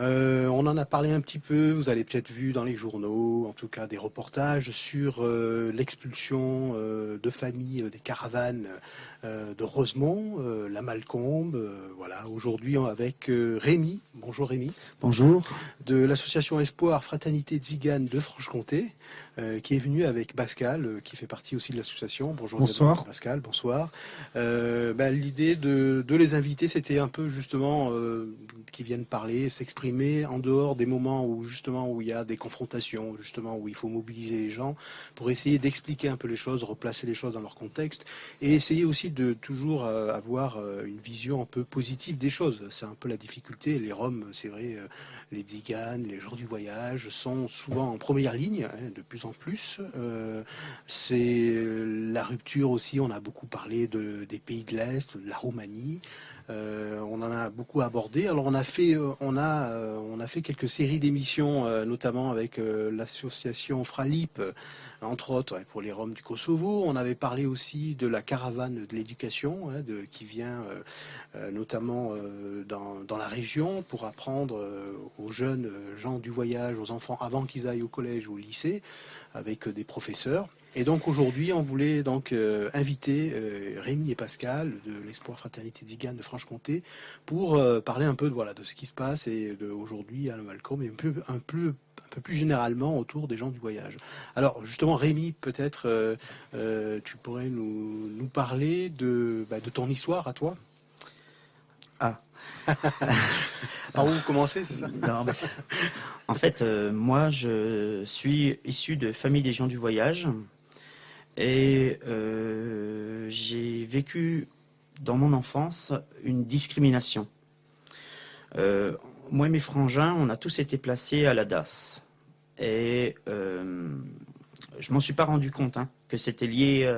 On en a parlé un petit peu, vous avez peut-être vu dans les journaux, en tout cas des reportages sur l'expulsion de familles, des caravanes de Rosemont, la Malcombe. Voilà, aujourd'hui avec Rémi. Bonjour Rémi. Bonjour. De l'association Espoir Fraternité Tzigane de Franche-Comté, qui est venu avec Pascal, qui fait partie aussi de l'association. Bonjour. Bonsoir. Pascal, bonsoir. L'idée de les inviter, c'était un peu justement qu'ils viennent parler, s'exprimer en dehors des moments où justement où il y a des confrontations, justement où il faut mobiliser les gens pour essayer d'expliquer un peu les choses, replacer les choses dans leur contexte et essayer aussi de toujours avoir une vision un peu positive des choses. C'est un peu la difficulté. Les Roms, c'est vrai, les Tziganes, les gens du voyage sont souvent en première ligne, de plus en plus. C'est la rupture aussi, on a beaucoup parlé des pays de l'Est, de la Roumanie. On en a beaucoup abordé. Alors on a fait quelques séries d'émissions, notamment avec l'association Fralip, entre autres, pour les Roms du Kosovo. On avait parlé aussi de la caravane de l'éducation, qui vient notamment dans la région pour apprendre aux jeunes gens du voyage, aux enfants avant qu'ils aillent au collège ou au lycée, avec des professeurs. Et donc aujourd'hui, on voulait donc inviter Rémi et Pascal de l'Espoir Fraternité Tzigane de Franche-Comté pour parler un peu de ce qui se passe et d'aujourd'hui à la Malcombe et un peu plus généralement autour des gens du voyage. Alors justement, Rémi, peut-être tu pourrais nous parler de ton histoire à toi. Ah. Par où commencer, c'est ça? Non, mais... En fait, moi, je suis issu de famille des gens du voyage. Et j'ai vécu dans mon enfance une discrimination. Moi et mes frangins, on a tous été placés à la DAS. Et je m'en suis pas rendu compte que c'était lié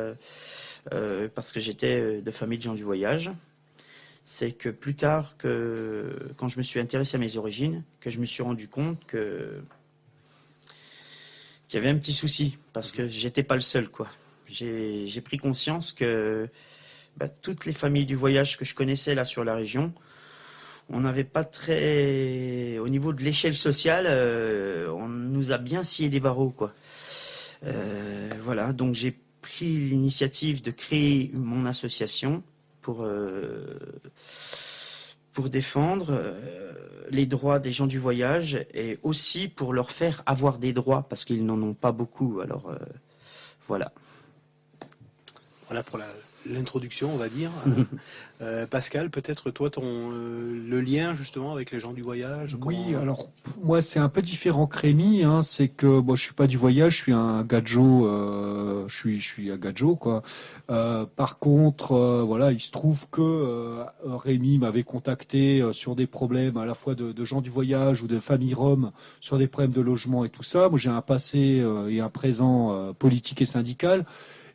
parce que j'étais de famille de gens du voyage. C'est que plus tard, quand je me suis intéressé à mes origines, que je me suis rendu compte qu'il y avait un petit souci, parce que j'étais pas le seul, quoi. J'ai pris conscience que toutes les familles du voyage que je connaissais là sur la région, on n'avait pas très... Au niveau de l'échelle sociale, on nous a bien scié des barreaux, quoi. Voilà, donc j'ai pris l'initiative de créer mon association pour défendre les droits des gens du voyage et aussi pour leur faire avoir des droits, parce qu'ils n'en ont pas beaucoup. Alors, voilà. Voilà pour l'introduction, on va dire. Pascal, peut-être toi, le lien justement avec les gens du voyage. Oui, alors moi c'est un peu différent que Rémi. C'est que je suis pas du voyage, je suis un gadjo. Je suis un gadjo, quoi. Par contre, voilà, il se trouve que Rémi m'avait contacté sur des problèmes à la fois de gens du voyage ou de familles roms sur des problèmes de logement et tout ça. Moi j'ai un passé et un présent politique et syndical.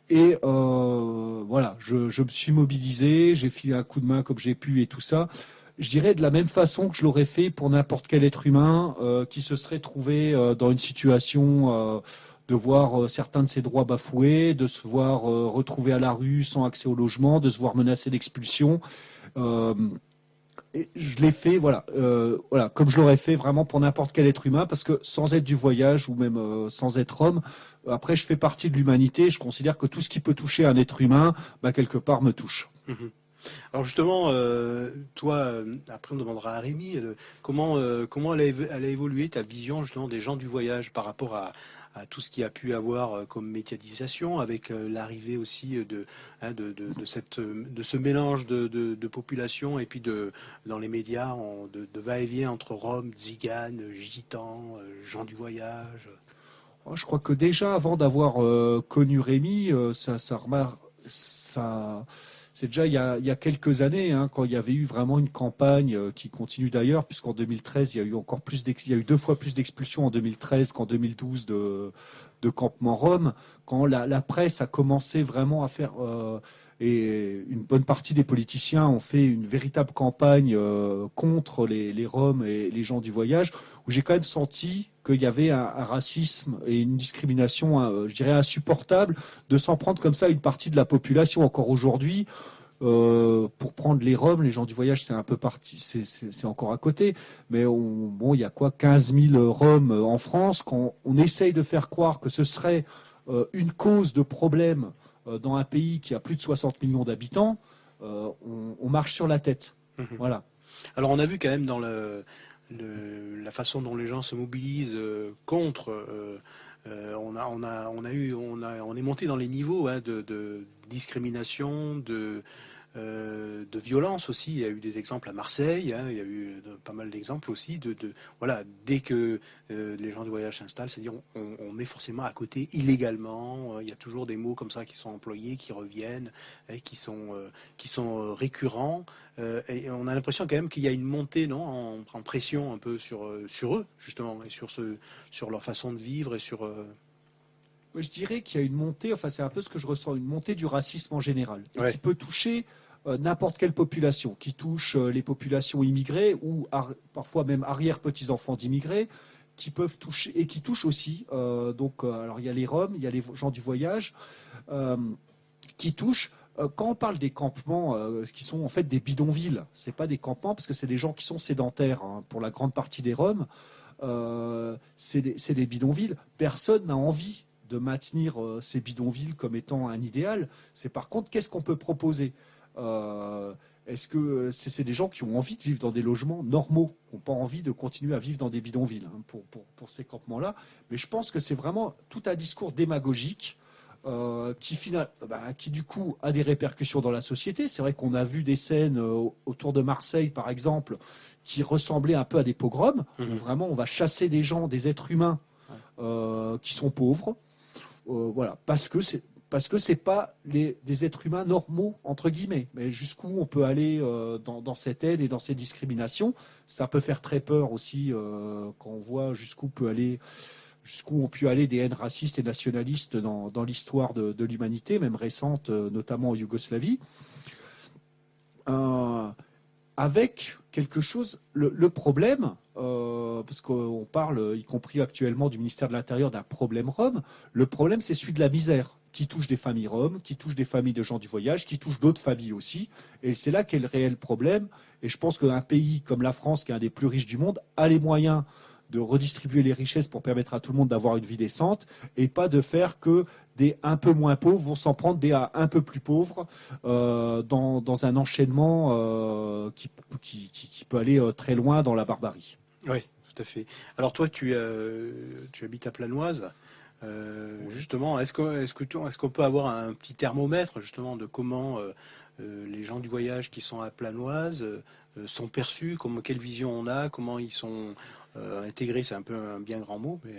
Et voilà, je me suis mobilisé, j'ai filé un coup de main comme j'ai pu et tout ça. Je dirais de la même façon que je l'aurais fait pour n'importe quel être humain qui se serait trouvé dans une situation de voir certains de ses droits bafoués, de se voir retrouver à la rue sans accès au logement, de se voir menacé d'expulsion. Et je l'ai fait, voilà, comme je l'aurais fait vraiment pour n'importe quel être humain, parce que sans être du voyage ou même sans être homme, après je fais partie de l'humanité. Je considère que tout ce qui peut toucher un être humain, quelque part me touche. Mmh. Alors justement, toi, après on demandera à Rémi, comment elle a évolué ta vision justement des gens du voyage par rapport à tout ce qui a pu avoir comme médiatisation, avec l'arrivée aussi de ce mélange de population et puis dans les médias de va-et-vient entre Roms, Tziganes, Gitans, gens du voyage. Je crois que déjà avant d'avoir connu Rémi, c'est déjà il y a quelques années, quand il y avait eu vraiment une campagne qui continue d'ailleurs, puisqu'en 2013 il y a eu il y a eu 2 fois plus d'expulsions en 2013 qu'en 2012 de campements roms, quand la presse a commencé vraiment à faire et une bonne partie des politiciens ont fait une véritable campagne contre les Roms et les gens du voyage, où j'ai quand même senti qu'il y avait un racisme et une discrimination, je dirais, insupportable, de s'en prendre comme ça à une partie de la population. Encore aujourd'hui, Pour prendre les Roms, les gens du voyage, c'est un peu parti, c'est encore à côté. Mais bon, il y a quoi, 15 000 Roms en France. Quand on essaye de faire croire que ce serait une cause de problème dans un pays qui a plus de 60 millions d'habitants, on marche sur la tête. Voilà. Alors on a vu quand même dans la façon dont les gens se mobilisent contre. On est monté dans les niveaux de discrimination, de violence aussi. Il y a eu des exemples à Marseille, il y a eu pas mal d'exemples aussi voilà, dès que les gens du voyage s'installent, c'est-à-dire on met forcément à côté illégalement. Il y a toujours des mots comme ça qui sont employés, qui reviennent, qui sont récurrents. Et on a l'impression quand même qu'il y a une montée, non, en pression un peu sur eux justement, et sur leur façon de vivre et sur. Je dirais qu'il y a une montée, enfin c'est un peu ce que je ressens, une montée du racisme en général, et qui peut toucher n'importe quelle population, qui touche les populations immigrées ou parfois même arrière-petits-enfants d'immigrés, qui peuvent toucher, et qui touchent aussi, alors il y a les Roms, il y a les gens du voyage, qui touchent. Quand on parle des campements, qui sont en fait des bidonvilles, c'est pas des campements parce que c'est des gens qui sont sédentaires, pour la grande partie des Roms, c'est des bidonvilles. Personne n'a envie de maintenir ces bidonvilles comme étant un idéal. C'est par contre, qu'est-ce qu'on peut proposer ? Est-ce que c'est des gens qui ont envie de vivre dans des logements normaux, qui n'ont pas envie de continuer à vivre dans des bidonvilles, pour ces campements-là. Mais je pense que c'est vraiment tout un discours démagogique qui du coup a des répercussions dans la société. C'est vrai qu'on a vu des scènes autour de Marseille, par exemple, qui ressemblaient un peu à des pogroms, où vraiment on va chasser des gens, des êtres humains qui sont pauvres. Voilà, parce que c'est pas des êtres humains normaux entre guillemets. Mais jusqu'où on peut aller dans cette aide et dans ces discriminations, ça peut faire très peur aussi quand on voit jusqu'où ont pu aller des haines racistes et nationalistes dans l'histoire de l'humanité, même récente, notamment en Yougoslavie. Avec quelque chose, le problème, parce qu'on parle, y compris actuellement du ministère de l'Intérieur, d'un problème rome, le problème c'est celui de la misère, qui touche des familles roms, qui touche des familles de gens du voyage, qui touche d'autres familles aussi, et c'est là qu'est le réel problème, et je pense qu'un pays comme la France, qui est un des plus riches du monde, a les moyens de redistribuer les richesses pour permettre à tout le monde d'avoir une vie décente, et pas de faire que des un peu moins pauvres vont s'en prendre des un peu plus pauvres dans un enchaînement qui peut aller très loin dans la barbarie. Oui, tout à fait. Alors toi, tu habites à Planoise. Justement, est-ce qu'on peut avoir un petit thermomètre justement de comment les gens du voyage qui sont à Planoise sont perçus, quelle vision on a, comment ils sont intégrés, c'est un peu un bien grand mot, mais...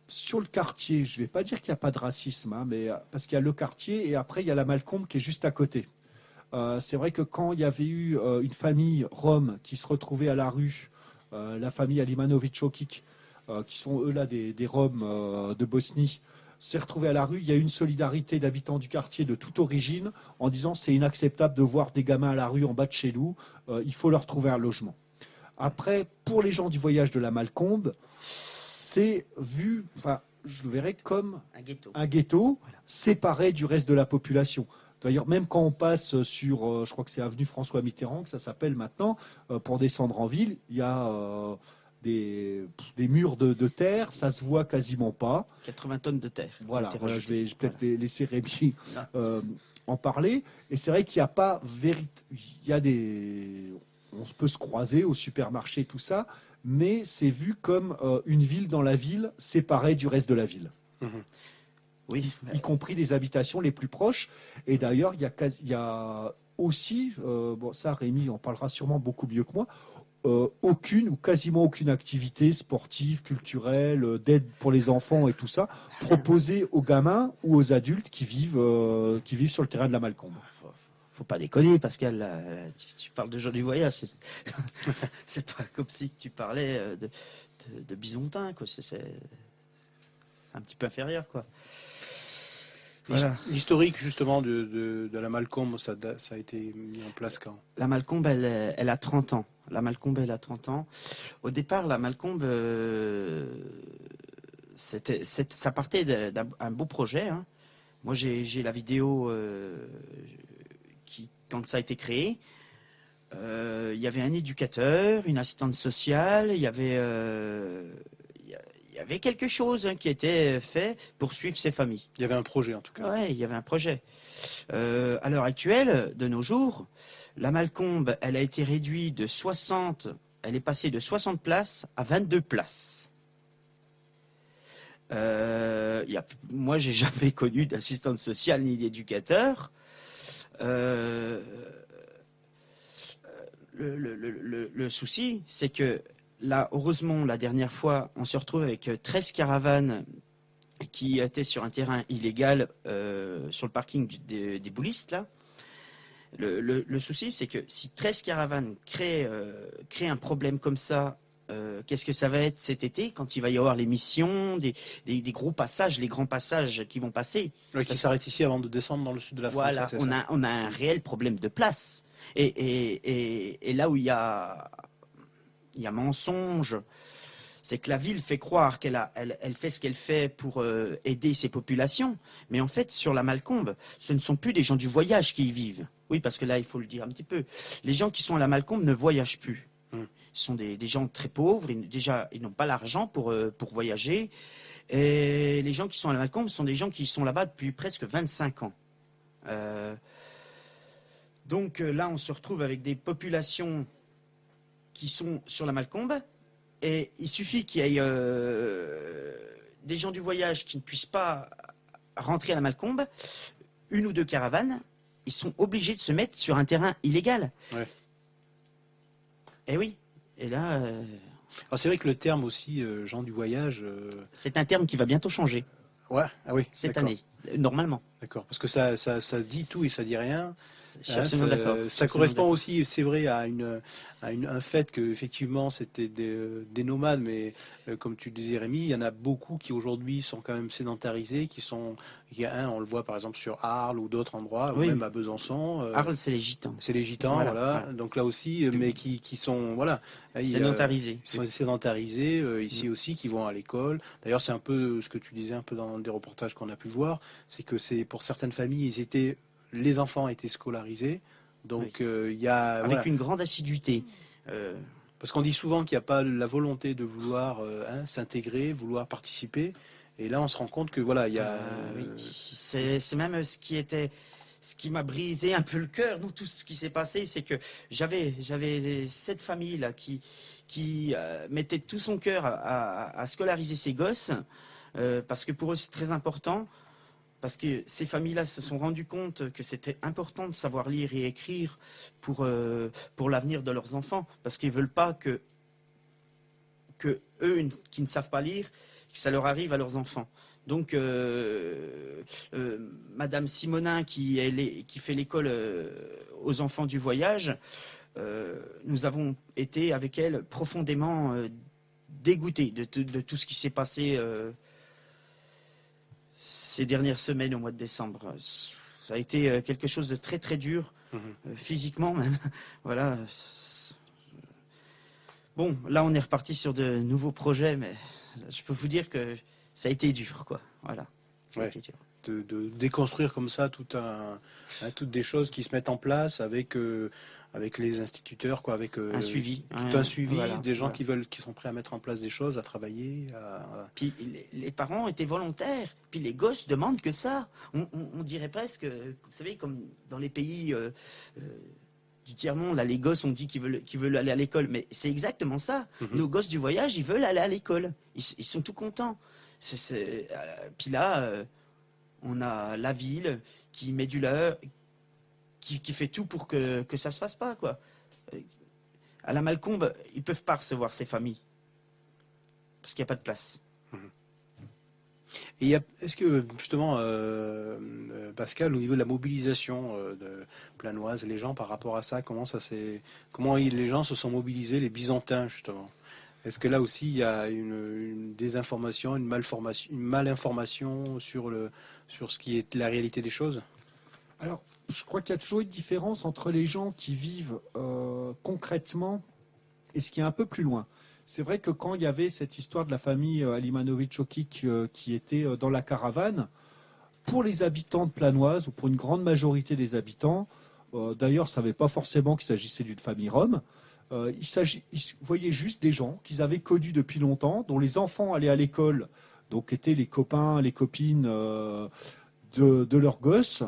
Sur le quartier, je ne vais pas dire qu'il n'y a pas de racisme, mais parce qu'il y a le quartier et après il y a la Malcombe qui est juste à côté. C'est vrai que quand il y avait eu une famille rome qui se retrouvait à la rue, la famille Alimanović-Okić, qui sont eux là des Roms de Bosnie, s'est retrouvée à la rue, il y a eu une solidarité d'habitants du quartier de toute origine en disant c'est inacceptable de voir des gamins à la rue en bas de chez nous, il faut leur trouver un logement. Après, pour les gens du voyage de la Malcombe, c'est vu, enfin, je le verrais comme un ghetto voilà, séparé du reste de la population. D'ailleurs, même quand on passe sur, je crois que c'est avenue François Mitterrand, que ça s'appelle maintenant, pour descendre en ville, il y a des murs de terre, ça se voit quasiment pas. 80 tonnes de terre. Voilà, je vais peut-être laisser Rémi en parler. Et c'est vrai qu'il n'y a pas on peut se croiser au supermarché, tout ça, mais c'est vu comme une ville dans la ville, séparée du reste de la ville. Mmh. Oui. Y compris des habitations les plus proches. Et d'ailleurs, il y a aussi, ça Rémi en parlera sûrement beaucoup mieux que moi, aucune ou quasiment aucune activité sportive, culturelle, d'aide pour les enfants et tout ça, proposée aux gamins ou aux adultes qui vivent sur le terrain de la Malcombe. Faut pas déconner, Pascal. Tu parles de gens du voyage. C'est pas comme si tu parlais de bisontin, quoi. C'est un petit peu inférieur, quoi. Voilà. L'historique, justement, de la Malcombe, ça a été mis en place quand ? La Malcombe, elle a 30 ans. Elle a 30 ans. Au départ, la Malcombe, ça partait d'un beau projet. Hein. Moi, j'ai la vidéo quand ça a été créé, il y avait un éducateur, une assistante sociale, il y avait quelque chose qui était fait pour suivre ces familles. Il y avait un projet en tout cas. Oui, il y avait un projet. À l'heure actuelle, de nos jours, la Malcombe, elle a été réduite de 60, elle est passée de 60 places à 22 places. Moi, j'ai jamais connu d'assistante sociale ni d'éducateur. Le souci, c'est que là, heureusement, la dernière fois, on se retrouve avec 13 caravanes qui étaient sur un terrain illégal sur le parking des boulistes, là. Le souci, c'est que si 13 caravanes créent un problème comme ça, qu'est-ce que ça va être cet été quand il va y avoir les missions, des gros passages, les grands passages qui vont passer. Ouais, qui s'arrêtent ici avant de descendre dans le sud de la France. Voilà, on a un réel problème de place. Et là où il y a mensonge, c'est que la ville fait croire elle fait ce qu'elle fait pour aider ses populations. Mais en fait, sur la Malcombe, ce ne sont plus des gens du voyage qui y vivent. Oui, parce que là, il faut le dire un petit peu. Les gens qui sont à la Malcombe ne voyagent plus. Ce sont des gens très pauvres. Ils n'ont pas l'argent pour voyager. Et les gens qui sont à la Malcombe sont des gens qui sont là-bas depuis presque 25 ans. Donc là, on se retrouve avec des populations qui sont sur la Malcombe. Et il suffit qu'il y ait des gens du voyage qui ne puissent pas rentrer à la Malcombe, une ou deux caravanes, ils sont obligés de se mettre sur un terrain illégal. Ouais. Et oui. Et là... Alors c'est vrai que le terme aussi, gens du voyage... C'est un terme qui va bientôt changer. Ouais, ah oui. Cette année, normalement. D'accord, parce que ça dit tout et ça dit rien. Je suis absolument d'accord. Ça correspond aussi, c'est vrai, à un fait que effectivement c'était des nomades, mais comme tu le disais Rémi, il y en a beaucoup qui aujourd'hui sont quand même sédentarisés, on le voit par exemple sur Arles ou d'autres endroits, oui. ou même à Besançon. Arles, c'est les Gitans. C'est les Gitans, voilà. Donc là aussi, mais qui sont sédentarisés. Ils sont sédentarisés ici aussi, qui vont à l'école. D'ailleurs, c'est un peu ce que tu disais un peu dans des reportages qu'on a pu voir, c'est que c'est pour certaines familles, les enfants étaient scolarisés, donc il y a avec une grande assiduité. Parce qu'on dit souvent qu'il n'y a pas la volonté de vouloir s'intégrer, vouloir participer, et là on se rend compte que voilà, il y a. Oui. C'est même ce qui m'a brisé un peu le cœur dans tout ce qui s'est passé, c'est que j'avais cette famille là qui mettait tout son cœur à scolariser ses gosses, parce que pour eux c'est très important. Parce que ces familles-là se sont rendues compte que c'était important de savoir lire et écrire pour l'avenir de leurs enfants. Parce qu'ils ne veulent pas que eux, qui ne savent pas lire, que ça leur arrive à leurs enfants. Donc, Madame Simonin, qui fait l'école aux enfants du voyage, nous avons été avec elle profondément dégoûtés de tout ce qui s'est passé ces dernières semaines au mois de décembre. Ça a été quelque chose de très très dur, physiquement même. Voilà. Bon, là on est reparti sur de nouveaux projets, mais je peux vous dire que ça a été dur, quoi. Voilà. Ça a été dur. De déconstruire comme ça toutes des choses qui se mettent en place avec les instituteurs, quoi, avec un suivi, un suivi, voilà, des gens qui sont prêts à mettre en place des choses, à travailler. Puis les parents étaient volontaires, puis les gosses demandent que ça. On dirait presque, vous savez, comme dans les pays du tiers-monde, là, les gosses, on dit qu'ils veulent aller à l'école, mais c'est exactement ça. Nos gosses du voyage, ils veulent aller à l'école. Ils sont tout contents. Puis là, on a la ville qui met du leur, qui fait tout pour que ça se fasse pas, quoi. À la Malcombe, ils peuvent pas recevoir ces familles parce qu'il n'y a pas de place. Et est-ce que justement, Pascal, au niveau de la mobilisation de Planoise, les gens par rapport à ça, comment les gens se sont mobilisés, les Byzantins justement? Est-ce que là aussi il y a une désinformation, une malinformation sur ce qui est la réalité des choses? Alors, je crois qu'il y a toujours une différence entre les gens qui vivent concrètement et ce qui est un peu plus loin. C'est vrai que quand il y avait cette histoire de la famille Alimanović-Okić qui était dans la caravane, pour les habitants de Planoise, ou pour une grande majorité des habitants, D'ailleurs, ne savaient pas forcément qu'il s'agissait d'une famille rome. Ils voyaient juste des gens qu'ils avaient connus depuis longtemps, dont les enfants allaient à l'école, donc étaient les copains, les copines de leurs gosses,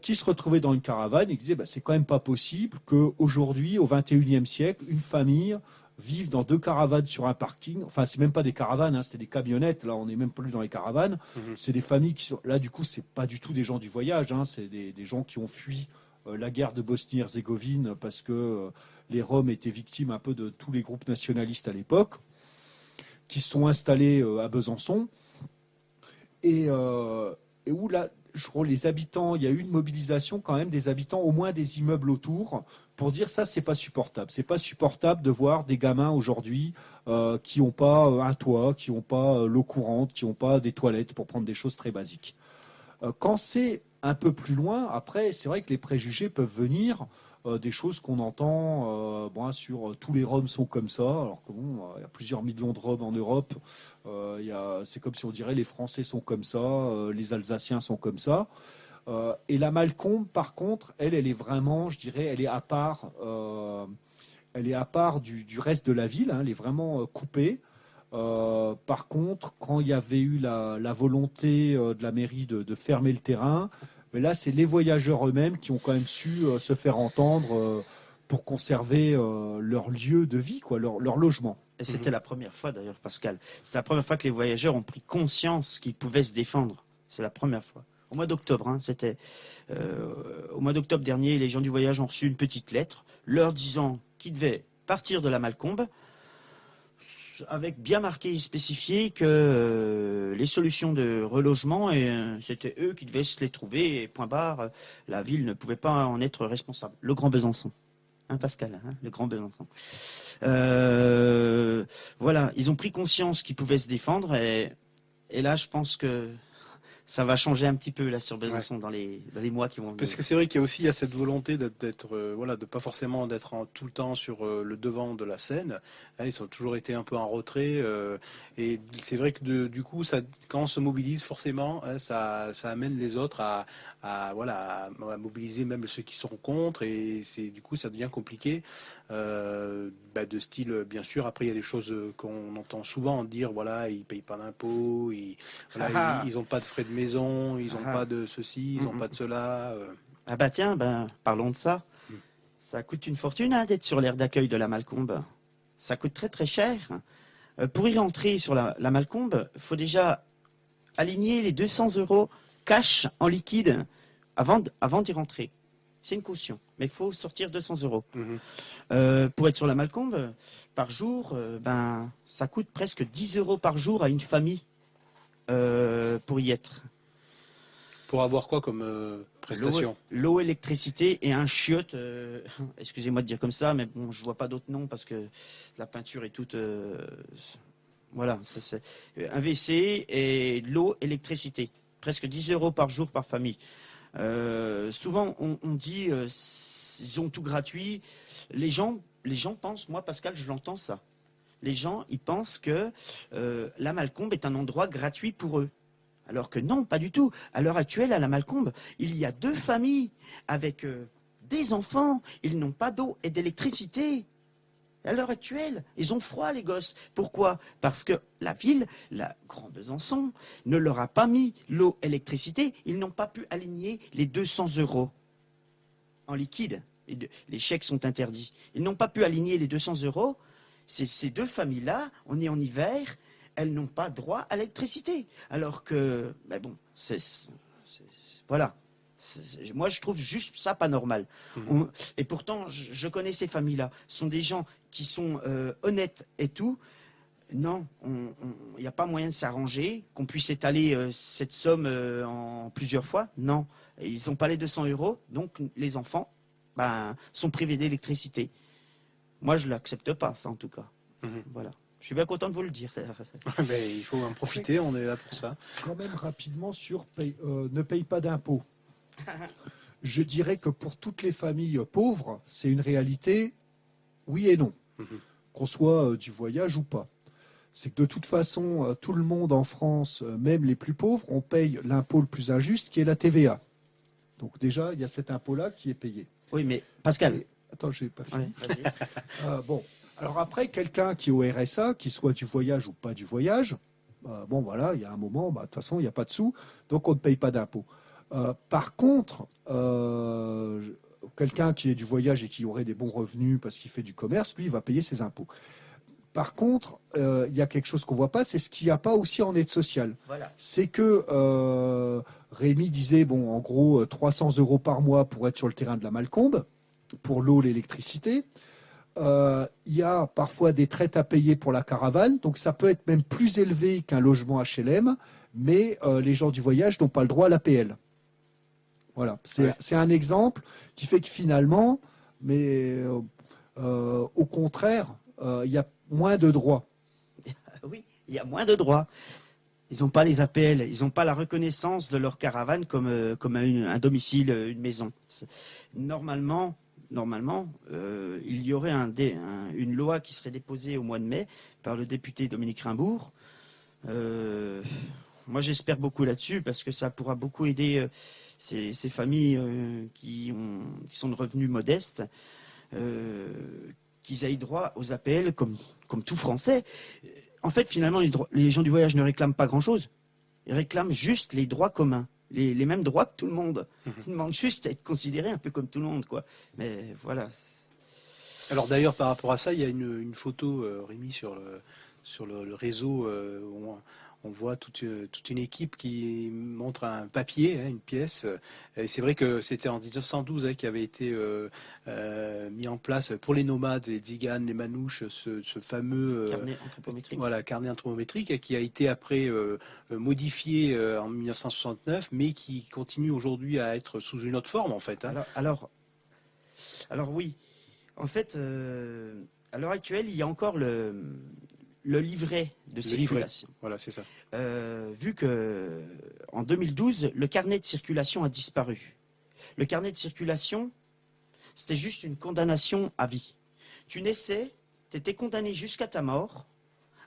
qui se retrouvaient dans une caravane et qui disaient c'est quand même pas possible qu'aujourd'hui, au XXIe siècle, une famille vive dans 2 caravanes sur un parking. Enfin, c'est même pas des caravanes, hein, c'était des camionnettes. Là, on n'est même plus dans les caravanes. C'est des familles qui sont là. Du coup, c'est pas du tout des gens du voyage. Hein, c'est des gens qui ont fui la guerre de Bosnie-Herzégovine parce que les Roms étaient victimes un peu de tous les groupes nationalistes à l'époque, qui se sont installés à Besançon et où là, je crois, les habitants, il y a eu une mobilisation quand même des habitants, au moins des immeubles autour, pour dire ça, c'est pas supportable. C'est pas supportable de voir des gamins aujourd'hui qui n'ont pas un toit, qui n'ont pas l'eau courante, qui n'ont pas des toilettes, pour prendre des choses très basiques. Quand c'est un peu plus loin, après, c'est vrai que les préjugés peuvent venir. Des choses qu'on entend sur tous les Roms sont comme ça, alors que il y a plusieurs millions de Roms en Europe. C'est comme si on dirait les Français sont comme ça, les Alsaciens sont comme ça. Et la Malcombe, par contre, elle est vraiment, je dirais, elle est à part. Elle est à part du reste de la ville. Hein, elle est vraiment coupée. Par contre, quand il y avait eu la volonté de la mairie de fermer le terrain, mais là, c'est les voyageurs eux-mêmes qui ont quand même su se faire entendre pour conserver leur lieu de vie, quoi, leur logement. Et c'était la première fois, d'ailleurs, Pascal. C'est la première fois que les voyageurs ont pris conscience qu'ils pouvaient se défendre. C'est la première fois. Au mois d'octobre, hein, c'était au mois d'octobre dernier, les gens du voyage ont reçu une petite lettre leur disant qu'ils devaient partir de la Malcombe, avec bien marqué et spécifié que les solutions de relogement, c'était eux qui devaient se les trouver, et point barre, la ville ne pouvait pas en être responsable. Le Grand Besançon. Hein, Pascal, hein, le Grand Besançon. Voilà, ils ont pris conscience qu'ils pouvaient se défendre, et là, je pense que ça va changer un petit peu là sur Besançon dans les mois qui vont venir. Parce que c'est vrai qu'il y a cette volonté de pas forcément d'être tout le temps sur le devant de la scène. Hein, ils ont toujours été un peu en retrait. Et c'est vrai que du coup, quand on se mobilise, forcément, hein, ça amène les autres à mobiliser même ceux qui sont contre. Et du coup, ça devient compliqué. De style, bien sûr, après il y a des choses qu'on entend souvent dire, voilà, ils payent pas d'impôts, ils ont pas de frais de maison, ils ont pas de ceci, ils ont pas de cela. Ah bah tiens, parlons de ça. Ça coûte une fortune, hein, d'être sur l'aire d'accueil de la Malcombe. Ça coûte très très cher. Pour y rentrer sur la Malcombe, il faut déjà aligner les 200 € cash en liquide avant d'y rentrer. C'est une caution, mais il faut sortir 200 €. Pour être sur la Malcombe, par jour, ça coûte presque 10 € par jour à une famille pour y être. Pour avoir quoi comme prestation? L'eau, électricité et un chiotte, excusez-moi de dire comme ça, mais bon, je vois pas d'autres noms parce que la peinture est toute... voilà, c'est un WC et de l'eau, électricité. Presque 10 € par jour par famille. Souvent on dit ils ont tout gratuit. Les gens pensent, moi Pascal, je l'entends ça. Les gens, ils pensent que la Malcombe est un endroit gratuit pour eux. Alors que non, pas du tout. À l'heure actuelle, à la Malcombe, il y a 2 familles avec des enfants. Ils n'ont pas d'eau et d'électricité. À l'heure actuelle, ils ont froid, les gosses. Pourquoi? Parce que la ville, la Grand Besançon, ne leur a pas mis l'eau, électricité. Ils n'ont pas pu aligner les 200 € en liquide. Les chèques sont interdits. Ils n'ont pas pu aligner les 200 €. Ces 2 familles-là, on est en hiver, elles n'ont pas droit à l'électricité. Alors que, voilà. Moi, je trouve juste ça pas normal. Et pourtant, je connais ces familles-là. Ce sont des gens qui sont honnêtes et tout. Non, il n'y a pas moyen de s'arranger, qu'on puisse étaler cette somme en plusieurs fois. Non, ils n'ont pas les 200 €, donc les enfants sont privés d'électricité. Moi, je ne l'accepte pas, ça, en tout cas. Voilà. Je suis bien content de vous le dire. Il faut en profiter, on est là pour ça. Quand même, rapidement, ne paye pas d'impôts. Je dirais que pour toutes les familles pauvres, c'est une réalité, oui et non, qu'on soit du voyage ou pas. C'est que de toute façon, tout le monde en France, même les plus pauvres, on paye l'impôt le plus injuste, qui est la TVA. Donc déjà, il y a cet impôt-là qui est payé. Oui, mais Pascal. Attends, j'ai pas fini. Ouais, vas-y. Bon, alors après, quelqu'un qui est au RSA, qui soit du voyage ou pas du voyage, bon voilà, il y a un moment, de toute façon, il n'y a pas de sous, donc on ne paye pas d'impôts. Par contre, quelqu'un qui est du voyage et qui aurait des bons revenus parce qu'il fait du commerce, lui, il va payer ses impôts. Par contre, il y a quelque chose qu'on voit pas, c'est ce qu'il n'y a pas aussi en aide sociale. Voilà. C'est que Rémi disait, bon, en gros, 300 € par mois pour être sur le terrain de la Malcombe, pour l'eau, l'électricité. Il y a parfois des traites à payer pour la caravane, donc ça peut être même plus élevé qu'un logement HLM, mais les gens du voyage n'ont pas le droit à l'APL. Voilà, c'est un exemple qui fait que finalement, mais au contraire, il y a moins de droits. Oui, il y a moins de droits. Ils n'ont pas les APL, ils n'ont pas la reconnaissance de leur caravane comme un domicile, une maison. Normalement, il y aurait une loi qui serait déposée au mois de mai par le député Dominique Rimbourg. Moi, j'espère beaucoup là-dessus parce que ça pourra beaucoup aider ces familles qui sont de revenus modestes, qu'ils aient droit aux APL comme tout Français. En fait, finalement, les gens du voyage ne réclament pas grand-chose. Ils réclament juste les droits communs. Les mêmes droits que tout le monde. Ils demandent juste à être considérés un peu comme tout le monde, quoi. Mais voilà. Alors d'ailleurs, par rapport à ça, il y a une photo, Rémi, sur le réseau, où on voit toute une équipe qui montre un papier, une pièce. Et c'est vrai que c'était en 1912 qui avait été mis en place pour les nomades, les tziganes, les manouches, ce fameux Carnet anthropométrique. Voilà, carnet anthropométrique qui a été après modifié en 1969, mais qui continue aujourd'hui à être sous une autre forme en fait. Alors oui. En fait, à l'heure actuelle, il y a encore le livret de circulation. Voilà, c'est ça. Vu que en 2012, le carnet de circulation a disparu. Le carnet de circulation, c'était juste une condamnation à vie. Tu naissais, tu étais condamné jusqu'à ta mort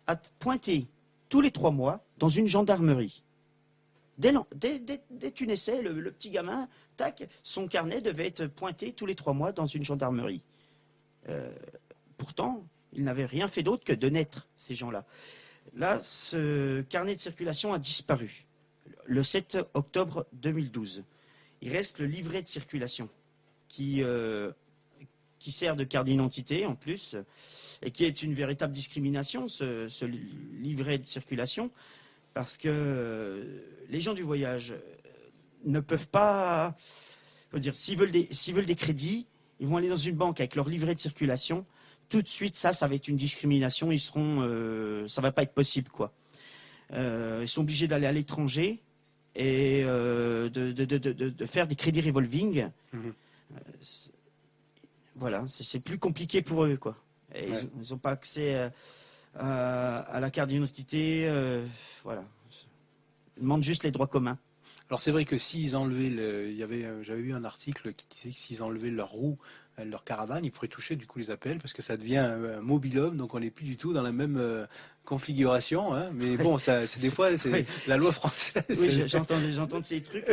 à te pointer tous les 3 mois dans une gendarmerie. Dès que tu naissais, le petit gamin, tac, son carnet devait être pointé tous les 3 mois dans une gendarmerie. Pourtant, ils n'avaient rien fait d'autre que de naître, ces gens-là. Là, ce carnet de circulation a disparu le 7 octobre 2012. Il reste le livret de circulation qui sert de carte d'identité en plus et qui est une véritable discrimination, ce livret de circulation, parce que les gens du voyage ne peuvent pas... s'ils veulent des crédits, ils vont aller dans une banque avec leur livret de circulation. Tout de suite, ça va être une discrimination. Ça va pas être possible, quoi. Ils sont obligés d'aller à l'étranger et de faire des crédits revolving. Voilà, c'est plus compliqué pour eux, quoi. Et ouais. Ils n'ont pas accès à la carte d'identité. Voilà, ils demandent juste les droits communs. Alors c'est vrai que s'ils enlevaient, j'avais vu un article qui disait que s'ils enlevaient leur roue, leur caravane, ils pourraient toucher du coup les APL parce que ça devient un mobil-home, donc on n'est plus du tout dans la même configuration. Hein, mais bon, c'est des fois c'est la loi française. Oui, j'entends ces trucs.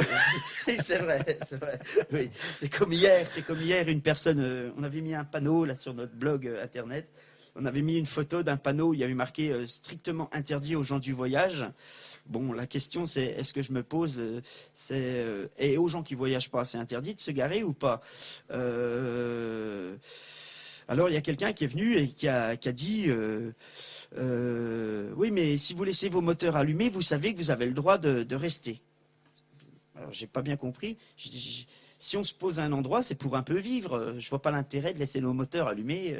c'est vrai. Oui, c'est comme hier, une personne. On avait mis un panneau là sur notre blog internet. On avait mis une photo d'un panneau où il y avait marqué strictement interdit aux gens du voyage. Bon, la question c'est, est-ce que je me pose, et aux gens qui voyagent pas, c'est interdit de se garer ou pas? Alors il y a quelqu'un qui est venu et qui a dit, oui, mais si vous laissez vos moteurs allumés, vous savez que vous avez le droit de rester. Alors j'ai pas bien compris. Si on se pose à un endroit, c'est pour un peu vivre. Je vois pas l'intérêt de laisser nos moteurs allumés.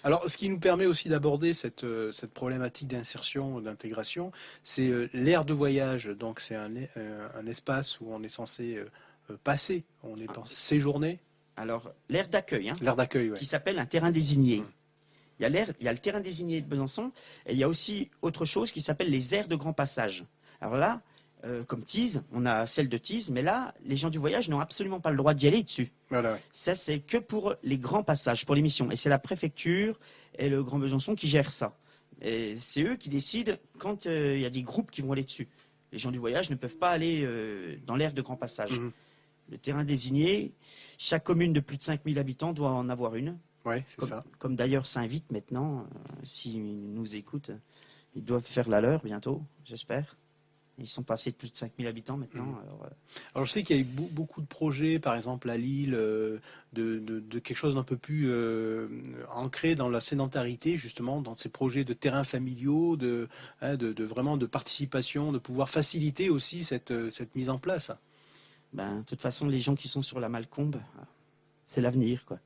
Alors, ce qui nous permet aussi d'aborder cette problématique d'insertion, d'intégration, c'est l'aire de voyage. Donc, c'est un espace où on est censé passer, on est censé séjourner. Alors, l'aire d'accueil, l'aire d'accueil, ouais. Qui s'appelle un terrain désigné. Il y a le terrain désigné de Besançon, et il y a aussi autre chose qui s'appelle les aires de grand passage. Alors là, comme Tees, on a celle de Tees, mais là, les gens du voyage n'ont absolument pas le droit d'y aller dessus. Voilà, ouais. Ça, c'est que pour les grands passages, pour les missions. Et c'est la préfecture et le Grand Besançon qui gèrent ça. Et c'est eux qui décident quand il y a des groupes qui vont aller dessus. Les gens du voyage ne peuvent pas aller dans l'aire de grand passage. Le terrain désigné, chaque commune de plus de 5000 habitants doit en avoir une. Ouais, c'est ça. Comme d'ailleurs s'invite maintenant, s'ils nous écoutent, ils doivent faire la leur bientôt, j'espère. Ils sont passés de plus de 5000 habitants maintenant. Alors je sais qu'il y a eu beaucoup de projets, par exemple à Lille, de quelque chose d'un peu plus ancré dans la sédentarité, justement, dans ces projets de terrains familiaux, vraiment de participation, de pouvoir faciliter aussi cette mise en place. De toute façon, les gens qui sont sur la Malcombe, c'est l'avenir, quoi.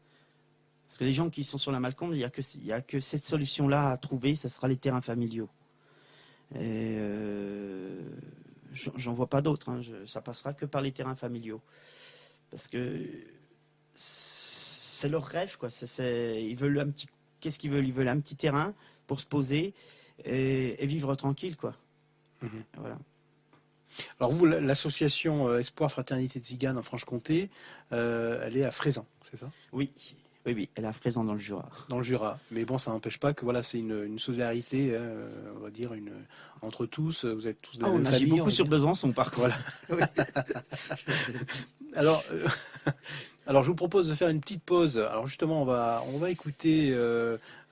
Parce que les gens qui sont sur la Malcombe, il n'y a que cette solution-là à trouver, ce sera les terrains familiaux. Et j'en vois pas d'autres. Ça passera que par les terrains familiaux. Parce que c'est leur rêve, quoi. Ils veulent qu'est-ce qu'ils veulent? Ils veulent un petit terrain pour se poser et vivre tranquille, quoi. Voilà. Alors vous, l'association Espoir Fraternité Tzigane en Franche-Comté, elle est à Frézan, c'est ça? Oui, elle est à Frézan dans le Jura. Dans le Jura. Mais bon, ça n'empêche pas que voilà, c'est une solidarité, on va dire, entre tous. Vous êtes tous de la même famille. On agit beaucoup sur Besançon, par contre. Voilà. Alors, je vous propose de faire une petite pause. Alors justement, on va écouter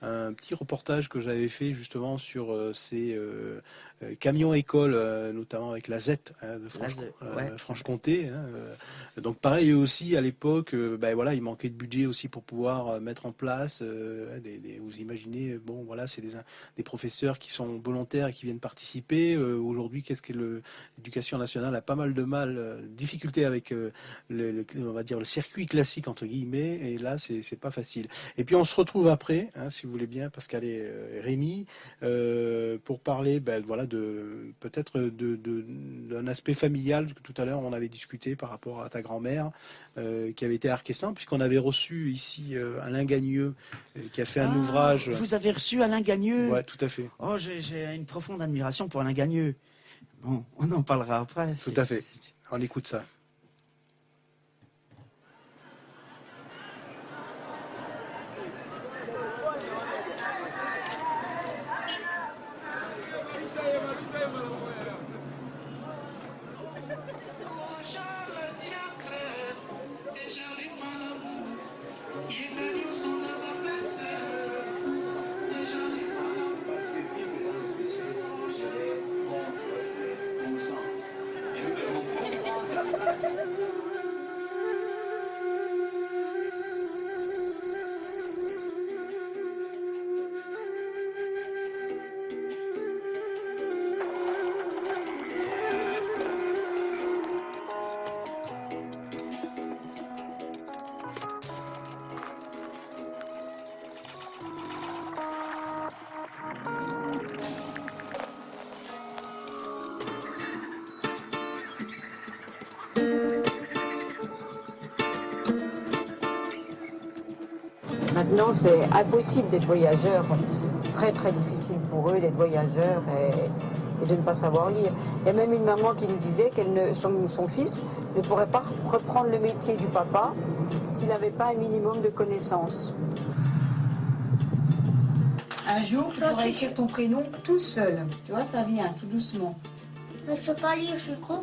un petit reportage que j'avais fait justement sur ces camions écoles, notamment avec la Z de Franche-Comté. Donc pareil, eux aussi à l'époque, il manquait de budget aussi pour pouvoir mettre en place. Vous imaginez, bon voilà, c'est des professeurs qui sont volontaires et qui viennent participer. Aujourd'hui, qu'est-ce que l'éducation nationale a pas mal de difficultés avec on va dire le circuit classique entre guillemets. Et là, c'est pas facile. Et puis on se retrouve après, si vous voulez bien, Pascal et Rémi, pour parler, peut-être d'un aspect familial que tout à l'heure on avait discuté par rapport à ta grand-mère qui avait été à Arquestan, puisqu'on avait reçu ici Alain Gagneux qui a fait un ouvrage. Vous avez reçu Alain Gagneux? Ouais, tout à fait. Oh, j'ai une profonde admiration pour Alain Gagneux. Bon, on en parlera après. Tout à fait. On écoute ça. Maintenant, c'est impossible d'être voyageur. C'est très très difficile pour eux d'être voyageurs et de ne pas savoir lire. Il y a même une maman qui nous disait son fils ne pourrait pas reprendre le métier du papa s'il n'avait pas un minimum de connaissances. Un jour, tu pourras écrire ton prénom tout seul. Tu vois, ça vient tout doucement. Je ne sais pas lire, je suis con.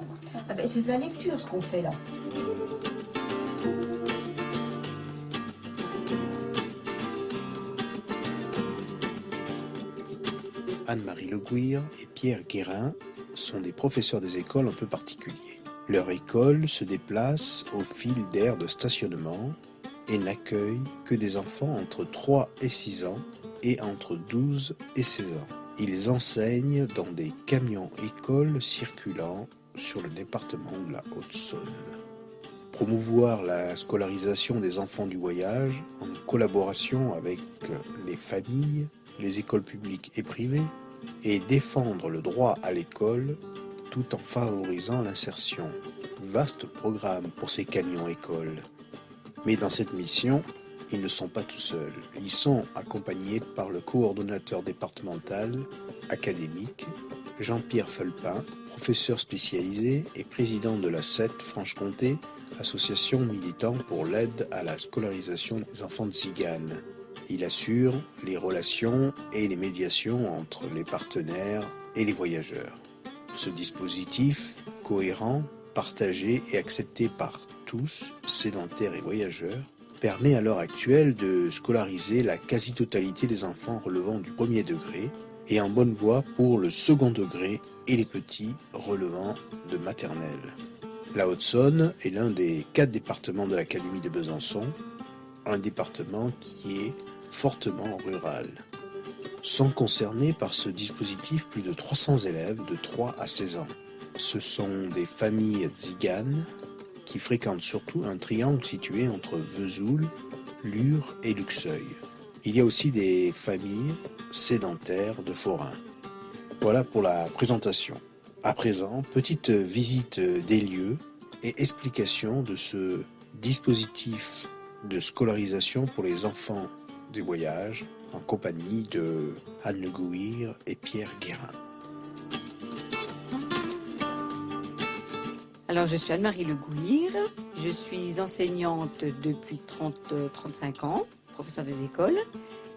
C'est de la lecture ce qu'on fait là. Anne-Marie Leguire et Pierre Guérin sont des professeurs des écoles un peu particuliers. Leur école se déplace au fil d'aires de stationnement et n'accueille que des enfants entre 3 et 6 ans et entre 12 et 16 ans. Ils enseignent dans des camions-écoles circulant sur le département de la Haute-Saône. Promouvoir la scolarisation des enfants du voyage en collaboration avec les familles, les écoles publiques et privées, et défendre le droit à l'école tout en favorisant l'insertion. Vaste programme pour ces camions-écoles. Mais dans cette mission, ils ne sont pas tout seuls. Ils sont accompagnés par le coordonnateur départemental académique, Jean-Pierre Felpin, professeur spécialisé et président de la CET Franche-Comté, association militant pour l'aide à la scolarisation des enfants de Tziganes. Il assure les relations et les médiations entre les partenaires et les voyageurs. Ce dispositif, cohérent, partagé et accepté par tous, sédentaires et voyageurs, permet à l'heure actuelle de scolariser la quasi-totalité des enfants relevant du premier degré et en bonne voie pour le second degré et les petits relevant de maternelle. La Haute-Saône est l'un des 4 départements de l'Académie de Besançon, un département qui est fortement rural. Sont concernés par ce dispositif plus de 300 élèves de 3 à 16 ans. Ce sont des familles tziganes qui fréquentent surtout un triangle situé entre Vesoul, Lure et Luxeuil. Il y a aussi des familles sédentaires de forains. Voilà pour la présentation. À présent, petite visite des lieux et explication de ce dispositif de scolarisation pour les enfants du voyage en compagnie de Anne Le Gouir et Pierre Guérin. Alors, je suis Anne-Marie Le Gouir, je suis enseignante depuis 35 ans, professeure des écoles.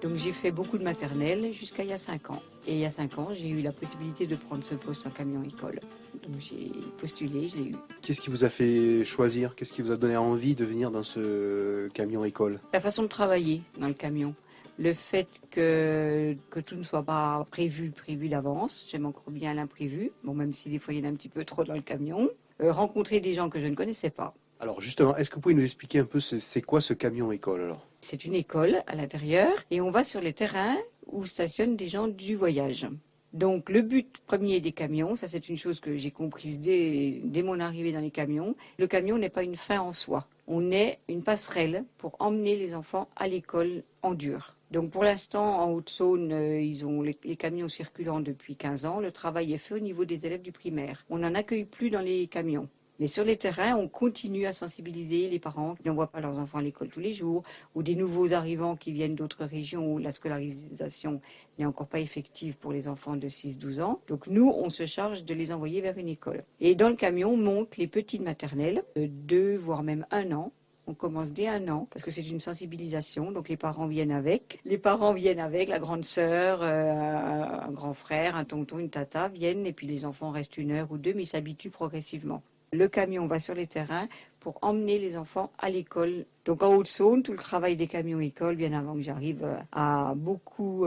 Donc, j'ai fait beaucoup de maternelle jusqu'à il y a 5 ans. Et il y a 5 ans, j'ai eu la possibilité de prendre ce poste en camion école. Donc, j'ai postulé, je l'ai eu. Qu'est-ce qui vous a fait choisir? Qu'est-ce qui vous a donné envie de venir dans ce camion école? La façon de travailler dans le camion. Le fait que tout ne soit pas prévu d'avance. J'aime encore bien l'imprévu. Bon, même si des fois, il y en a un petit peu trop dans le camion. Rencontrer des gens que je ne connaissais pas. Alors justement, est-ce que vous pouvez nous expliquer un peu c'est quoi ce camion école alors? C'est une école à l'intérieur et on va sur les terrains où stationnent des gens du voyage. Donc le but premier des camions, ça c'est une chose que j'ai comprise dès mon arrivée dans les camions, le camion n'est pas une fin en soi. On est une passerelle pour emmener les enfants à l'école en dur. Donc pour l'instant, en Haute-Saône, ils ont les camions circulant depuis 15 ans. Le travail est fait au niveau des élèves du primaire. On n'en accueille plus dans les camions. Mais sur les terrains, on continue à sensibiliser les parents qui n'envoient pas leurs enfants à l'école tous les jours, ou des nouveaux arrivants qui viennent d'autres régions où la scolarisation n'est encore pas effective pour les enfants de 6-12 ans. Donc nous, on se charge de les envoyer vers une école. Et dans le camion montent les petites maternelles, de 2 voire même 1 an. On commence dès 1 an, parce que c'est une sensibilisation, donc les parents viennent avec. Les parents viennent avec, la grande sœur, un grand frère, un tonton, une tata viennent, et puis les enfants restent 1 heure ou 2, mais ils s'habituent progressivement. Le camion va sur les terrains pour emmener les enfants à l'école. Donc en Haute-Saône, tout le travail des camions écoles, bien avant que j'arrive, a beaucoup